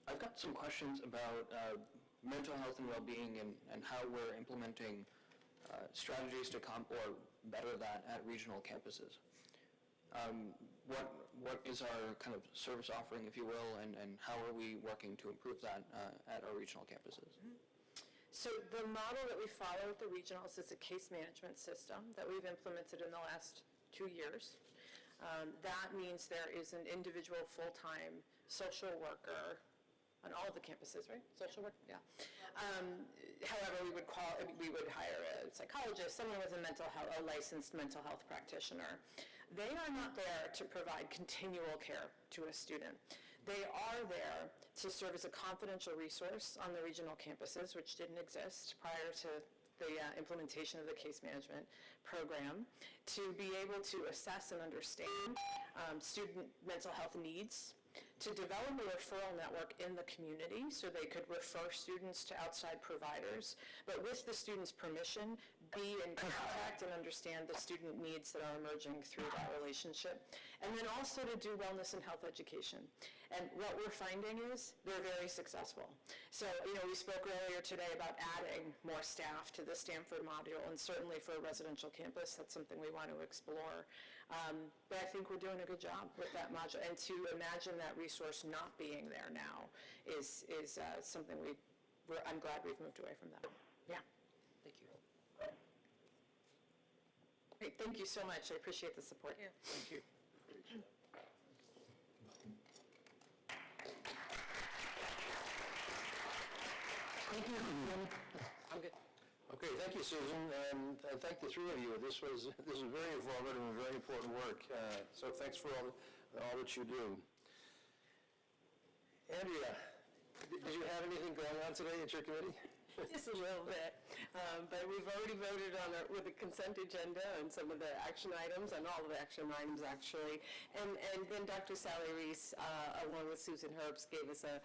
I've got some questions about mental health and well-being and how we're implementing strategies to or better that at regional campuses. What is our kind of service offering, if you will, and how are we working to improve that at our regional campuses? So the model that we follow at the regionals is a case management system that we've implemented in the last 2 years. That means there is an individual full-time social worker on all of the campuses, right? Social work, yeah. However, we would hire a psychologist, someone with a licensed mental health practitioner. They are not there to provide continual care to a student. They are there to serve as a confidential resource on the regional campuses, which didn't exist prior to the implementation of the case management program, to be able to assess and understand student mental health needs, to develop a referral network in the community so they could refer students to outside providers, but with the student's permission, be in contact and understand the student needs that are emerging through that relationship. And then also to do wellness and health education. And what we're finding is they're very successful. So, we spoke earlier today about adding more staff to the Stanford module, and certainly for a residential campus, that's something we want to explore. But I think we're doing a good job with that module. And to imagine that resource not being there now is something I'm glad we've moved away from that. Yeah. Thank you. Thank you so much. I appreciate the support. Thank you. Thank you. I'm good. Okay, thank you, Susan, and thank the three of you. This was very informative and very important work. So thanks for all that you do. Andrea, did you have anything going on today at your committee? Just a little bit, but we've already voted on it with the consent agenda and some of the action items, and all of the action items actually. And then Dr. Sally Reese, along with Susan Herbst, gave us an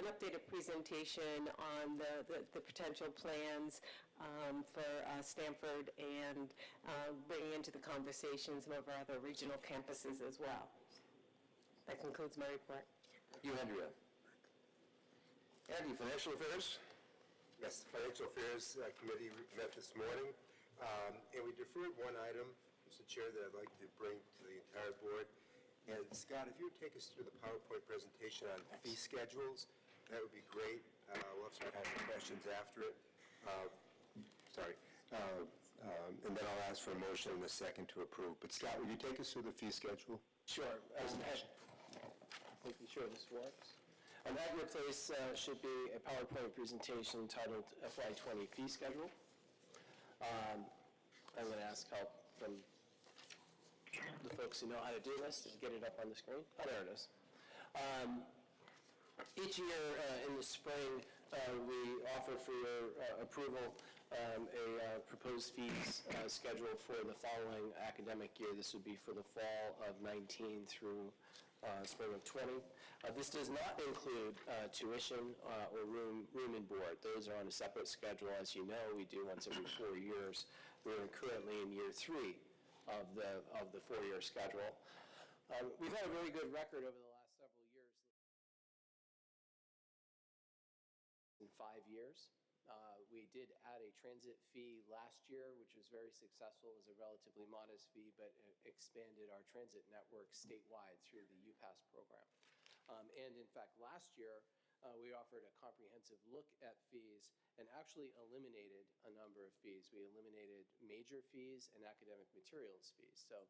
updated presentation on the potential plans for Stanford and bringing into the conversation some of our other regional campuses as well. That concludes my report. You, Andrea. Andy, Financial Affairs? Yes, the Financial Affairs Committee met this morning, and we deferred one item, Mr. Chair, that I'd like to bring to the entire board. And Scott, if you would take us through the PowerPoint presentation on fee schedules, that would be great. We'll have some kind of questions after it. And then I'll ask for a motion in a second to approve. But Scott, will you take us through the fee schedule? Sure. Making sure this works. And that replace should be a PowerPoint presentation titled FY20 Fee Schedule. I'm going to ask help from the folks who know how to do this to get it up on the screen. Oh, there it is. Each year in the spring, we offer for your approval a proposed fees schedule for the following academic year. This would be for the fall of 19 through spring of 20. This does not include tuition or room and board. Those are on a separate schedule. As you know, we do once every 4 years. We're currently in year 3 of the 4-year schedule. We've had a very good record over the last several years. In 5 years. We did add a transit fee last year, which was very successful. It was a relatively modest fee, but expanded our transit network statewide through the UPass program. And in fact, last year, we offered a comprehensive look at fees and actually eliminated a number of fees. We eliminated major fees and academic materials fees. So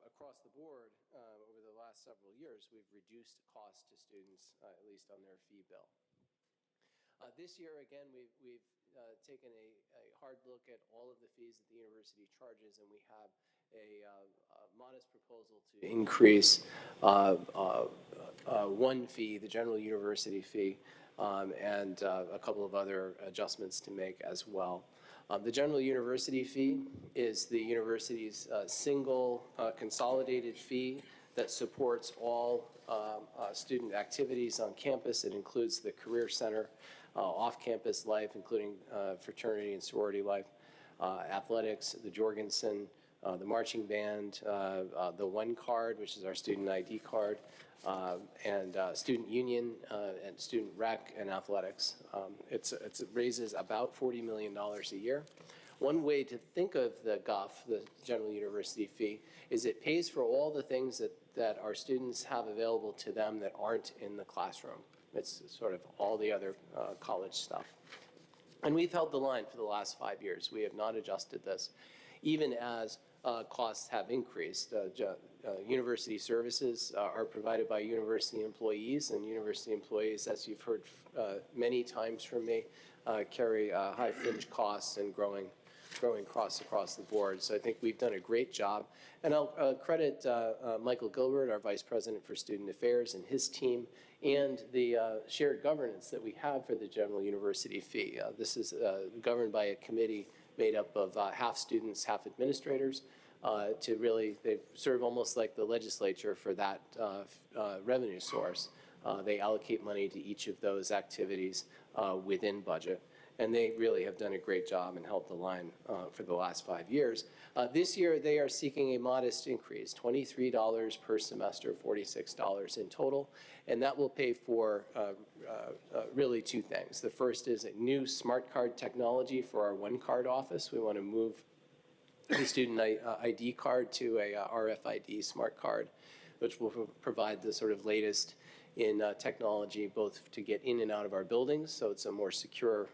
across the board, over the last several years, we've reduced costs to students, at least on their fee bill. This year, again, we've taken a hard look at all of the fees that the university charges, and we have a modest proposal to increase one fee, the general university fee, and a couple of other adjustments to make as well. The general university fee is the university's single consolidated fee that supports all student activities on campus. It includes the Career Center, off-campus life, including fraternity and sorority life, athletics, the Jorgensen, the marching band, the One Card, which is our student ID card, and student union, and student rec and athletics. It raises about $40 million a year. One way to think of the GUF, the General University Fee, is it pays for all the things that our students have available to them that aren't in the classroom. It's sort of all the other college stuff. And we've held the line for the last 5 years. We have not adjusted this, even as costs have increased. University services are provided by university employees, and university employees, as you've heard many times from me, carry high fringe costs and growing costs across the board. So I think we've done a great job. And I'll credit Michael Gilbert, our Vice President for Student Affairs, and his team, and the shared governance that we have for the General University Fee. This is governed by a committee made up of half students, half administrators, to really, they serve almost like the legislature for that revenue source. They allocate money to each of those activities within budget. And they really have done a great job and held the line for the last 5 years. This year, they are seeking a modest increase, $23 per semester, $46 in total, and that will pay for really 2 things. The first is a new smart card technology for our One Card office. We want to move the student ID card to a RFID smart card, which will provide the sort of latest in technology, both to get in and out of our buildings, so it's a more secure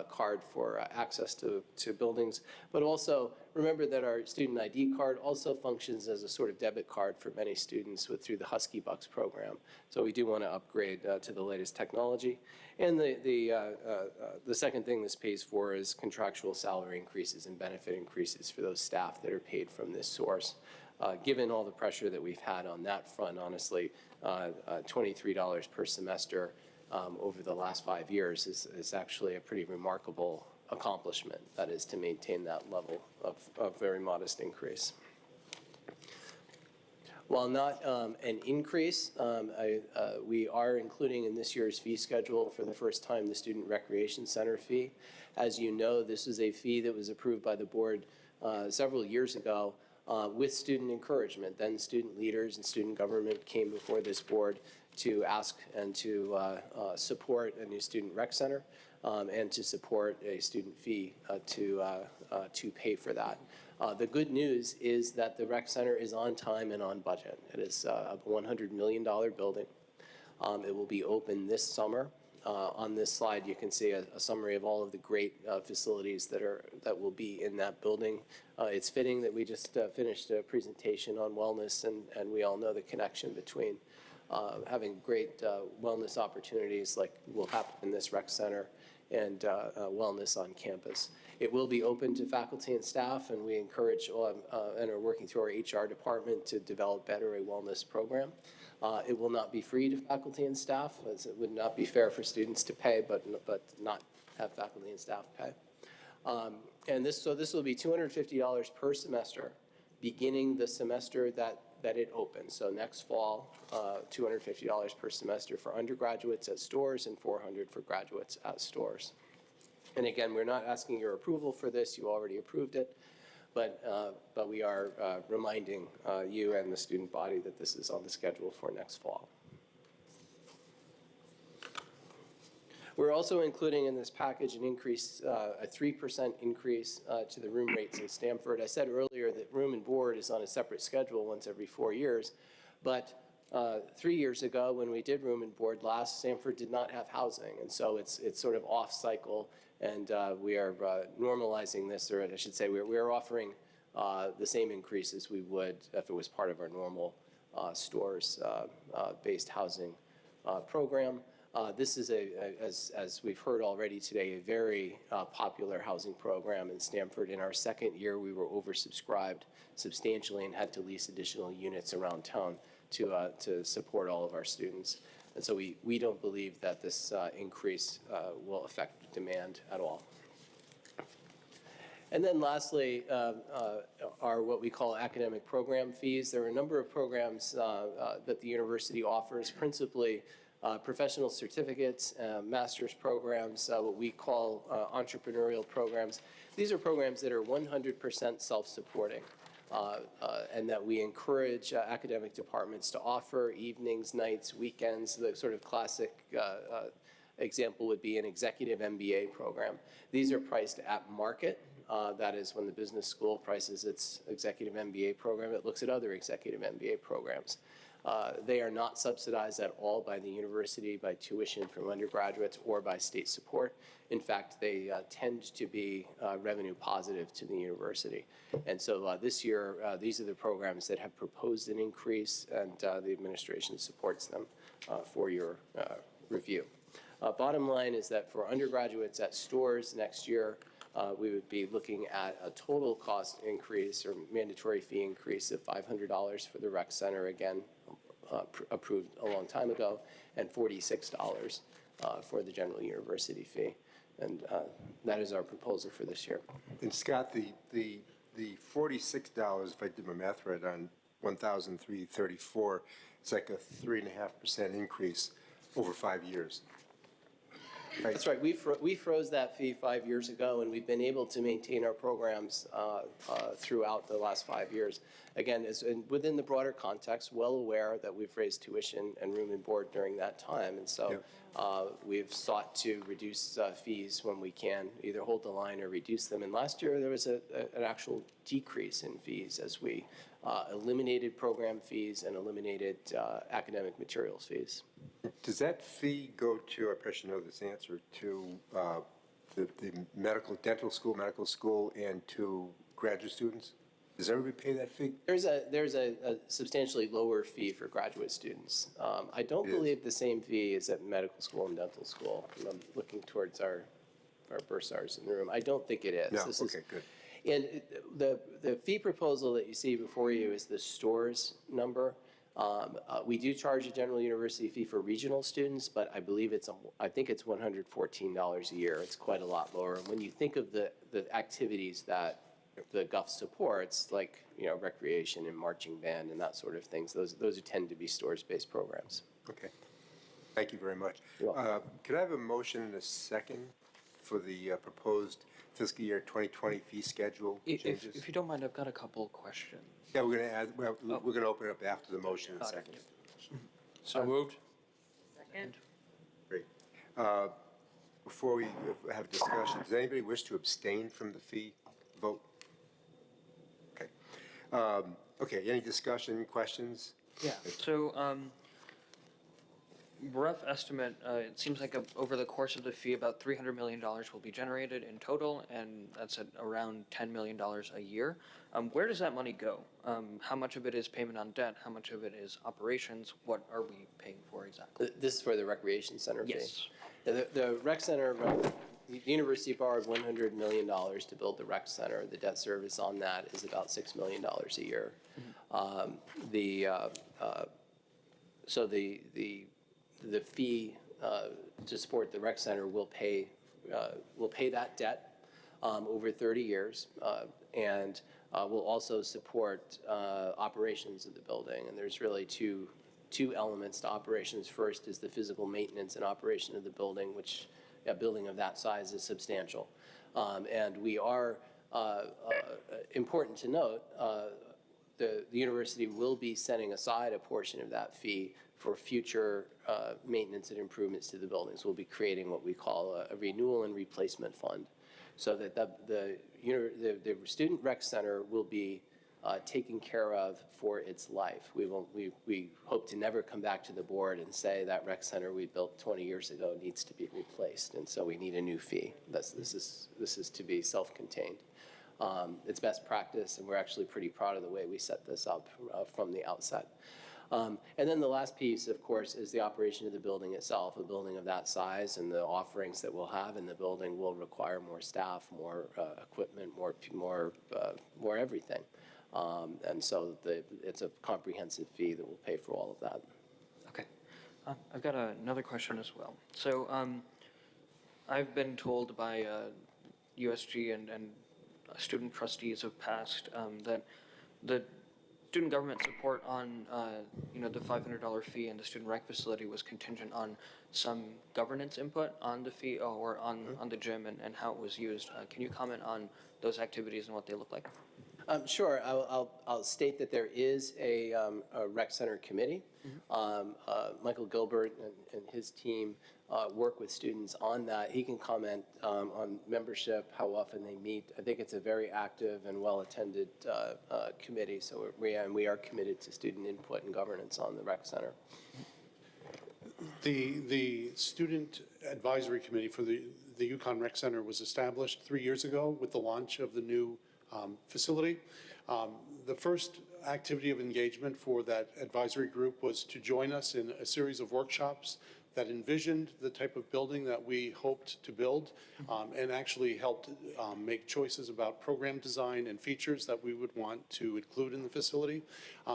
card for access to buildings. But also, remember that our student ID card also functions as a sort of debit card for many students through the Husky Bucks program. So we do want to upgrade to the latest technology. And the second thing this pays for is contractual salary increases and benefit increases for those staff that are paid from this source. Given all the pressure that we've had on that front, honestly, $23 per semester over the last 5 years is actually a pretty remarkable accomplishment. That is, to maintain that level of very modest increase. While not an increase, we are including in this year's fee schedule for the first time the Student Recreation Center fee. As you know, this is a fee that was approved by the board several years ago with student encouragement. Then student leaders and student government came before this board to ask and to support a new student rec center and to support a student fee to pay for that. The good news is that the rec center is on time and on budget. It is a $100 million building. It will be open this summer. On this slide, you can see a summary of all of the great facilities that will be in that building. It's fitting that we just finished a presentation on wellness, and we all know the connection between having great wellness opportunities like will happen in this rec center and wellness on campus. It will be open to faculty and staff, and we encourage and are working through our HR department to develop better a wellness program. It will not be free to faculty and staff, as it would not be fair for students to pay, but not have faculty and staff pay. And this will be $250 per semester, beginning the semester that it opens. So next fall, $250 per semester for undergraduates at stores and $400 for graduates at stores. And again, we're not asking your approval for this. You already approved it. But we are reminding you and the student body that this is on the schedule for next fall. We're also including in this package an increase, a 3% increase to the room rates in Stamford. I said earlier that room and board is on a separate schedule once every 4 years. But 3 years ago, when we did room and board last, Stamford did not have housing. And so it's sort of off cycle. And we are normalizing this, or I should say we are offering the same increase as we would if it was part of our normal stores-based housing program. This is, as we've heard already today, a very popular housing program in Stamford. In our second year, we were oversubscribed substantially and had to lease additional units around town to support all of our students. And so we don't believe that this increase will affect demand at all. And then lastly are what we call academic program fees. There are a number of programs that the university offers, principally professional certificates, master's programs, what we call entrepreneurial programs. These are programs that are 100% self-supporting. And that we encourage academic departments to offer evenings, nights, weekends. The sort of classic example would be an executive MBA program. These are priced at market. That is, when the business school prices its executive MBA program, it looks at other executive MBA programs. They are not subsidized at all by the university, by tuition from undergraduates, or by state support. In fact, they tend to be revenue positive to the university. And so this year, these are the programs that have proposed an increase, and the administration supports them for your review. Bottom line is that for undergraduates at stores next year, we would be looking at a total cost increase or mandatory fee increase of $500 for the rec center, again, approved a long time ago, and $46 for the general university fee. And that is our proposal for this year. And Scott, the $46, if I did my math right, on 1,334, it's like a 3.5% increase over 5 years. Right. That's right. We froze that fee 5 years ago, and we've been able to maintain our programs throughout the last 5 years. Again, within the broader context, well aware that we've raised tuition and room and board during that time. And so We've sought to reduce fees when we can, either hold the line or reduce them. And last year, there was an actual decrease in fees as we eliminated program fees and eliminated academic materials fees. Does that fee go to, I probably should know this answer, to the medical school, and to graduate students? Does everybody pay that fee? There's a substantially lower fee for graduate students. I don't believe the same fee is at medical school and dental school. I'm looking towards our bursars in the room. I don't think it is. No, This okay, is, good. And the fee proposal that you see before you is the STORS number. We do charge a general university fee for regional students, but I believe I think it's $114 a year. It's quite a lot lower. And when you think of the activities that the GUF supports, like, recreation and marching band and that sort of things, those tend to be STORS-based programs. Okay. Thank you very much. You're welcome. Could I have a motion and a second for the proposed fiscal year 2020 fee schedule changes? If you don't mind, I've got a couple questions. Yeah, we're going to add, we're going to open it up after the motion and second. So moved? Second. Great. Before we have discussion, does anybody wish to abstain from the fee vote? Okay. Okay, any discussion, questions? Yeah, so rough estimate, it seems like over the course of the fee, about $300 million will be generated in total, and that's at around $10 million a year. Where does that money go? How much of it is payment on debt? How much of it is operations? What are we paying for exactly? This is for the recreation center fee? Yes. The rec center, the university borrowed $100 million to build the rec center. The debt service on that is about $6 million a year. So the fee to support the rec center will pay that debt over 30 years, and will also support operations of the building. And there's really two elements to operations. First is the physical maintenance and operation of the building, which a building of that size is substantial. And we are, important to note, the university will be setting aside a portion of that fee for future maintenance and improvements to the buildings. We'll be creating what we call a renewal and replacement fund, so that the student rec center will be taken care of for its life. We hope to never come back to the board and say that rec center we built 20 years ago needs to be replaced, and so we need a new fee. This is to be self-contained. It's best practice, and we're actually pretty proud of the way we set this up from the outset. And then the last piece, of course, is the operation of the building itself. A building of that size and the offerings that we'll have in the building will require more staff, more equipment, more everything. And so it's a comprehensive fee that will pay for all of that. Okay. I've got another question as well. So I've been told by USG and student trustees of past that the student government support on the $500 fee and the student rec facility was contingent on some governance input on the fee or on the gym and how it was used. Can you comment on those activities and what they look like? Sure. I'll state that there is a rec center committee. Michael Gilbert and his team work with students on that. He can comment on membership, how often they meet. I think it's a very active and well-attended committee, so we are committed to student input and governance on the rec center. The Student Advisory Committee for the UConn Rec Center was established 3 years ago with the launch of the new facility. The first activity of engagement for that advisory group was to join us in a series of workshops that envisioned the type of building that we hoped to build, and actually helped make choices about program design and features that we would want to include in the facility.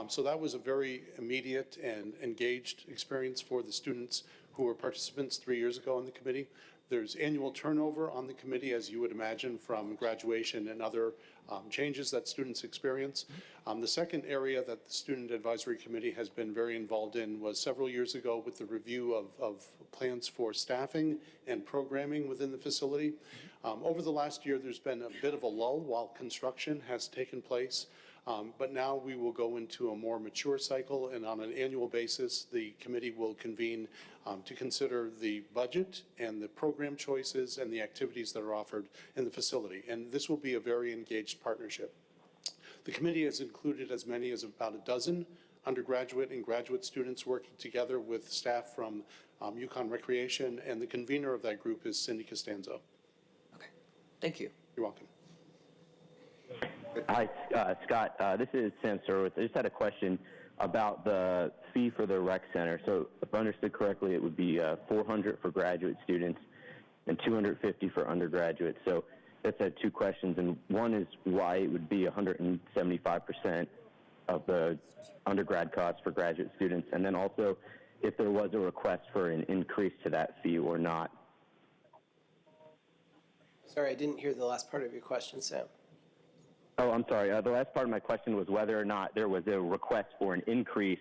So that was a very immediate and engaged experience for the students who were participants 3 years ago on the committee. There's annual turnover on the committee, as you would imagine, from graduation and other changes that students experience. The second area that the Student Advisory Committee has been very involved in was several years ago with the review of plans for staffing and programming within the facility. Over the last year, there's been a bit of a lull while construction has taken place, but now we will go into a more mature cycle, and on an annual basis, the committee will convene to consider the budget and the program choices and the activities that are offered in the facility. And this will be a very engaged partnership. The committee has included as many as about a dozen undergraduate and graduate students working together with staff from UConn Recreation, and the convener of that group is Cindy Costanzo. Okay, thank you. You're welcome. Hi, Scott. This is Sam Surwith. I just had a question about the fee for the rec center. So if I understood correctly, it would be $400 for graduate students and $250 for undergraduates. So that's had two questions, and one is why it would be 175% of the undergrad costs for graduate students, and then also if there was a request for an increase to that fee or not. Sorry, I didn't hear the last part of your question, Sam. Oh, I'm sorry. The last part of my question was whether or not there was a request for an increase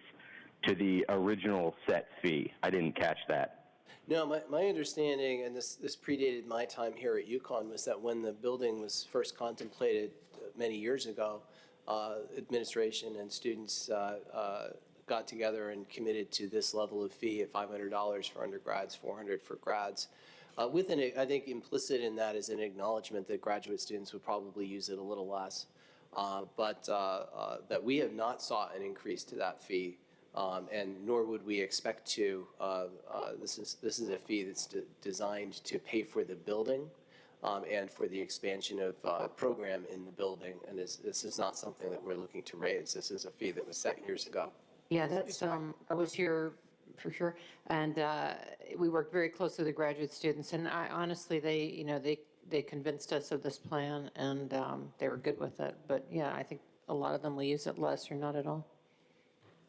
to the original set fee. I didn't catch that. No, my understanding, and this predated my time here at UConn, was that when the building was first contemplated many years ago, administration and students got together and committed to this level of fee at $500 for undergrads, $400 for grads. I think implicit in that is an acknowledgement that graduate students would probably use it a little less, but that we have not sought an increase to that fee, and nor would we expect to. This is a fee that's designed to pay for the building and for the expansion of program in the building, and this is not something that we're looking to raise. This is a fee that was set years ago. Yeah, that's, I was here for sure, and we worked very closely with the graduate students, and honestly, they convinced us of this plan, and they were good with it. But yeah, I think a lot of them will use it less or not at all.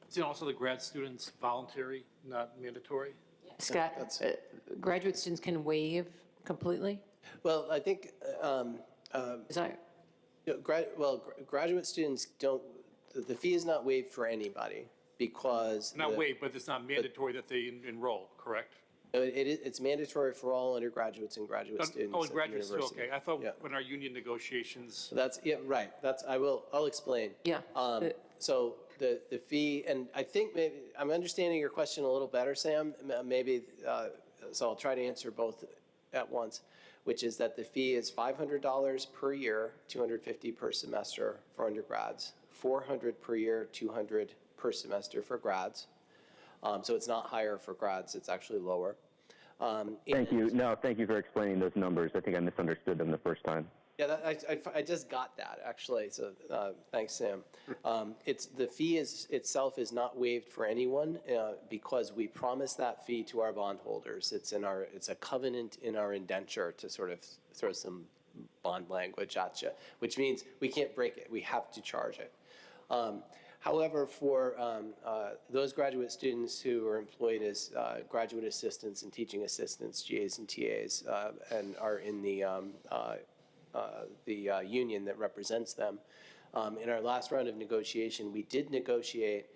Is it also the grad students voluntary, not mandatory? Scott, graduate students can waive completely? Well, I think graduate students don't. The fee is not waived for anybody because Not waived, but it's not mandatory that they enroll, correct? It's mandatory for all undergraduates and graduate students. Oh, at the graduates too, university. okay. I thought Yeah. when our union negotiations. Right. I'll explain. Yeah. So the fee, and I think maybe I'm understanding your question a little better, Sam. Maybe so. I'll try to answer both at once, which is that the fee is $500 per year, $250 per semester for undergrads, $400 per year, $200 per semester for grads. So it's not higher for grads; it's actually lower. Thank you. No, thank you for explaining those numbers. I think I misunderstood them the first time. Yeah, I just got that actually. So thanks, Sam. The fee itself is not waived for anyone because we promise that fee to our bondholders. It's a covenant in our indenture to sort of throw some bond language at you, which means we can't break it. We have to charge it. However, for those graduate students who are employed as graduate assistants and teaching assistants, GAs and TAs, and are in the union that represents them, in our last round of negotiation, we did negotiate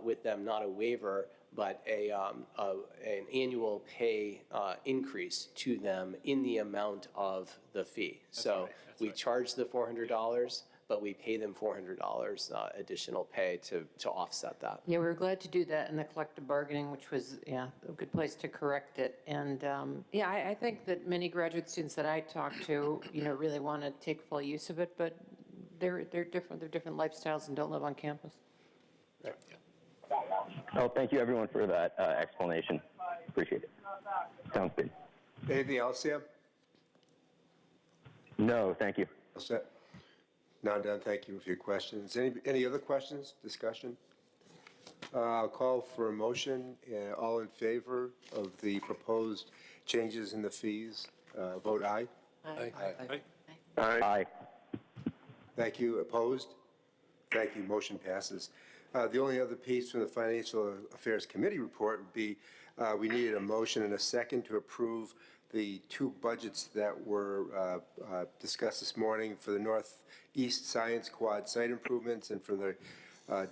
with them not a waiver, but an annual pay increase to them in the amount of the fee. So we charge the $400. But we pay them $400 additional pay to offset that. Yeah, we were glad to do that in the collective bargaining, which was, a good place to correct it. And, I think that many graduate students that I talk to, really want to take full use of it, but they're different. They're different lifestyles and don't live on campus. Right. Oh, thank you, everyone, for that explanation. Appreciate it. Sounds good. Anything else, Sam? No, thank you. All set. Now done. Thank you for your questions. Any other questions, discussion? I'll call for a motion. All in favor of the proposed changes in the fees, vote aye. Aye. Aye. Thank you. Opposed? Thank you. Motion passes. The only other piece from the Financial Affairs Committee report would be we needed a motion and a second to approve the two budgets that were discussed this morning for the Northeast Science Quad site improvements and for the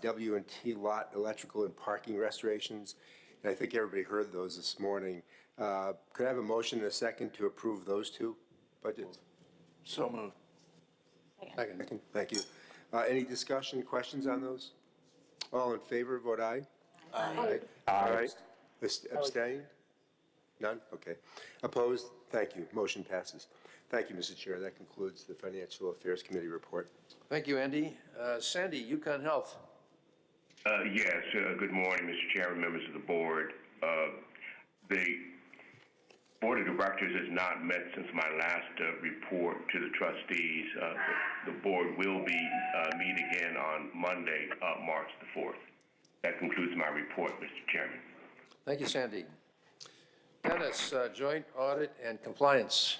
W&T lot electrical and parking restorations. And I think everybody heard those this morning. Could I have a motion and a second to approve those two? Budgets. So moved. Second. Thank you. Any discussion, questions on those? All in favor, vote aye. Aye. Aye. Abstain? None? Okay. Opposed? Thank you. Motion passes. Thank you, Mr. Chair. That concludes the Financial Affairs Committee report. Thank you, Andy. Sandy, UConn Health. Yes, good morning, Mr. Chairman, members of the board. The Board of Directors has not met since my last report to the trustees. The board will be meet again on Monday, March the 4th. That concludes my report, Mr. Chairman. Thank you, Sandy. Dennis, Joint Audit and Compliance.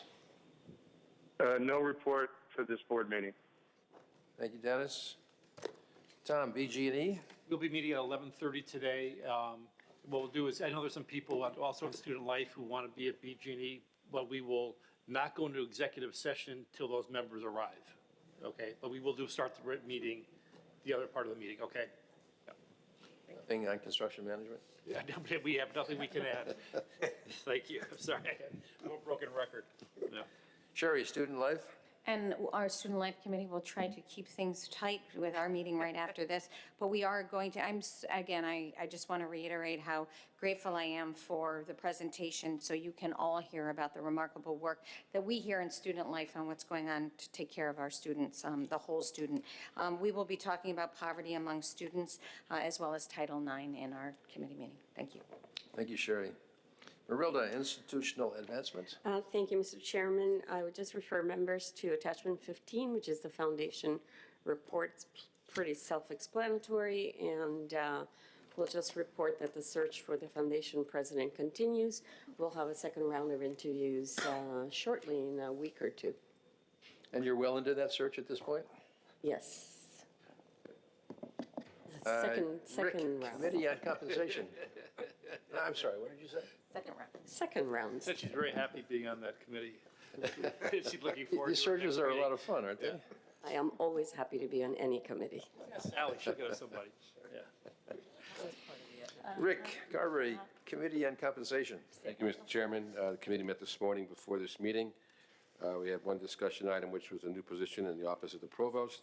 No report for this board meeting. Thank you, Dennis. Tom, BG&E. We'll be meeting at 11:30 today. What we'll do is, I know there's some people also in student life who want to be at BG&E, but we will not go into executive session till those members arrive, okay? But we will start the meeting, the other part of the meeting, okay? Nothing on construction management? Yeah, we have nothing we can add. Thank you, I'm sorry, I have a broken record. No. Sherry, Student Life. And our Student Life Committee will try to keep things tight with our meeting right after this. But we are going to, I just want to reiterate how grateful I am for the presentation so you can all hear about the remarkable work that we hear in student life and what's going on to take care of our students, the whole student. We will be talking about poverty among students as well as Title IX in our committee meeting. Thank you. Thank you, Sherry. Marilda, Institutional Advancement. Thank you, Mr. Chairman. I would just refer members to attachment 15, which is the foundation report. It's pretty self-explanatory, and we'll just report that the search for the foundation president continues. We'll have a second round of interviews shortly, in a week or two. And you're well into that search at this point? Yes. Rick, Second round. Committee on Compensation. I'm sorry, what did you say? Second round. Second round. Said she's very happy being on that committee. She's looking forward to it. These searches are a lot of fun, aren't they? I am always happy to be on any committee. Sally, she'll get us somebody, yeah. Rick Carberry, Committee on Compensation. Thank you, Mr. Chairman. The committee met this morning before this meeting. We had one discussion item, which was a new position in the office of the provost.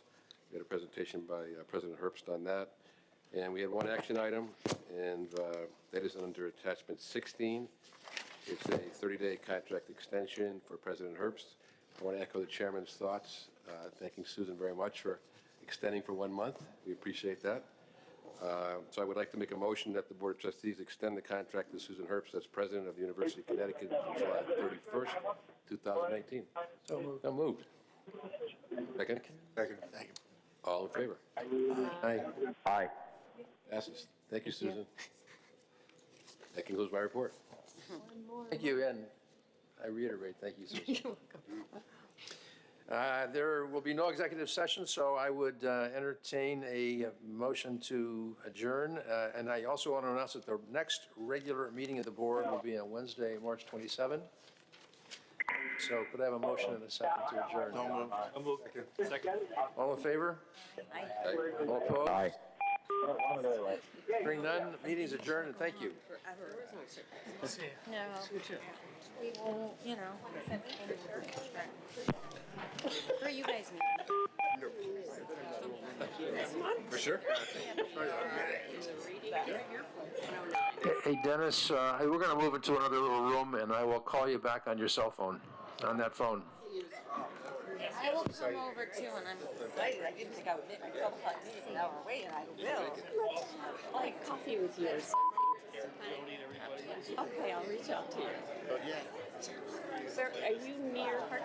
We had a presentation by President Herbst on that. And we had one action item, and that is under attachment 16. It's a 30-day contract extension for President Herbst. I want to echo the chairman's thoughts, thanking Susan very much for extending for 1 month. We appreciate that. So I would like to make a motion that the Board of Trustees extend the contract to Susan Herbst as president of the University of Connecticut until July 31st, 2019. So moved. So moved. Second? Second. All in favor? Aye. Aye. Passes. Thank you, Susan. That concludes my report. Thank you, and I reiterate, thank you, Susan. There will be no executive session, so I would entertain a motion to adjourn. And I also want to announce that the next regular meeting of the board will be on Wednesday, March 27. So could I have a motion and a second to adjourn? I'll move. Second. All in favor? Aye. All opposed? Aye. Hearing none, meeting's adjourned, and thank you. No, we will, you know. Where are you guys meeting? For sure. Hey, Dennis, we're going to move into another little room, and I will call you back on your cell phone, on that phone. I will come over too, and I'm excited. I didn't think I would make myself like this an hour away, and I will. Like coffee with you or something. Okay, I'll reach out to you. Sir, are you near Park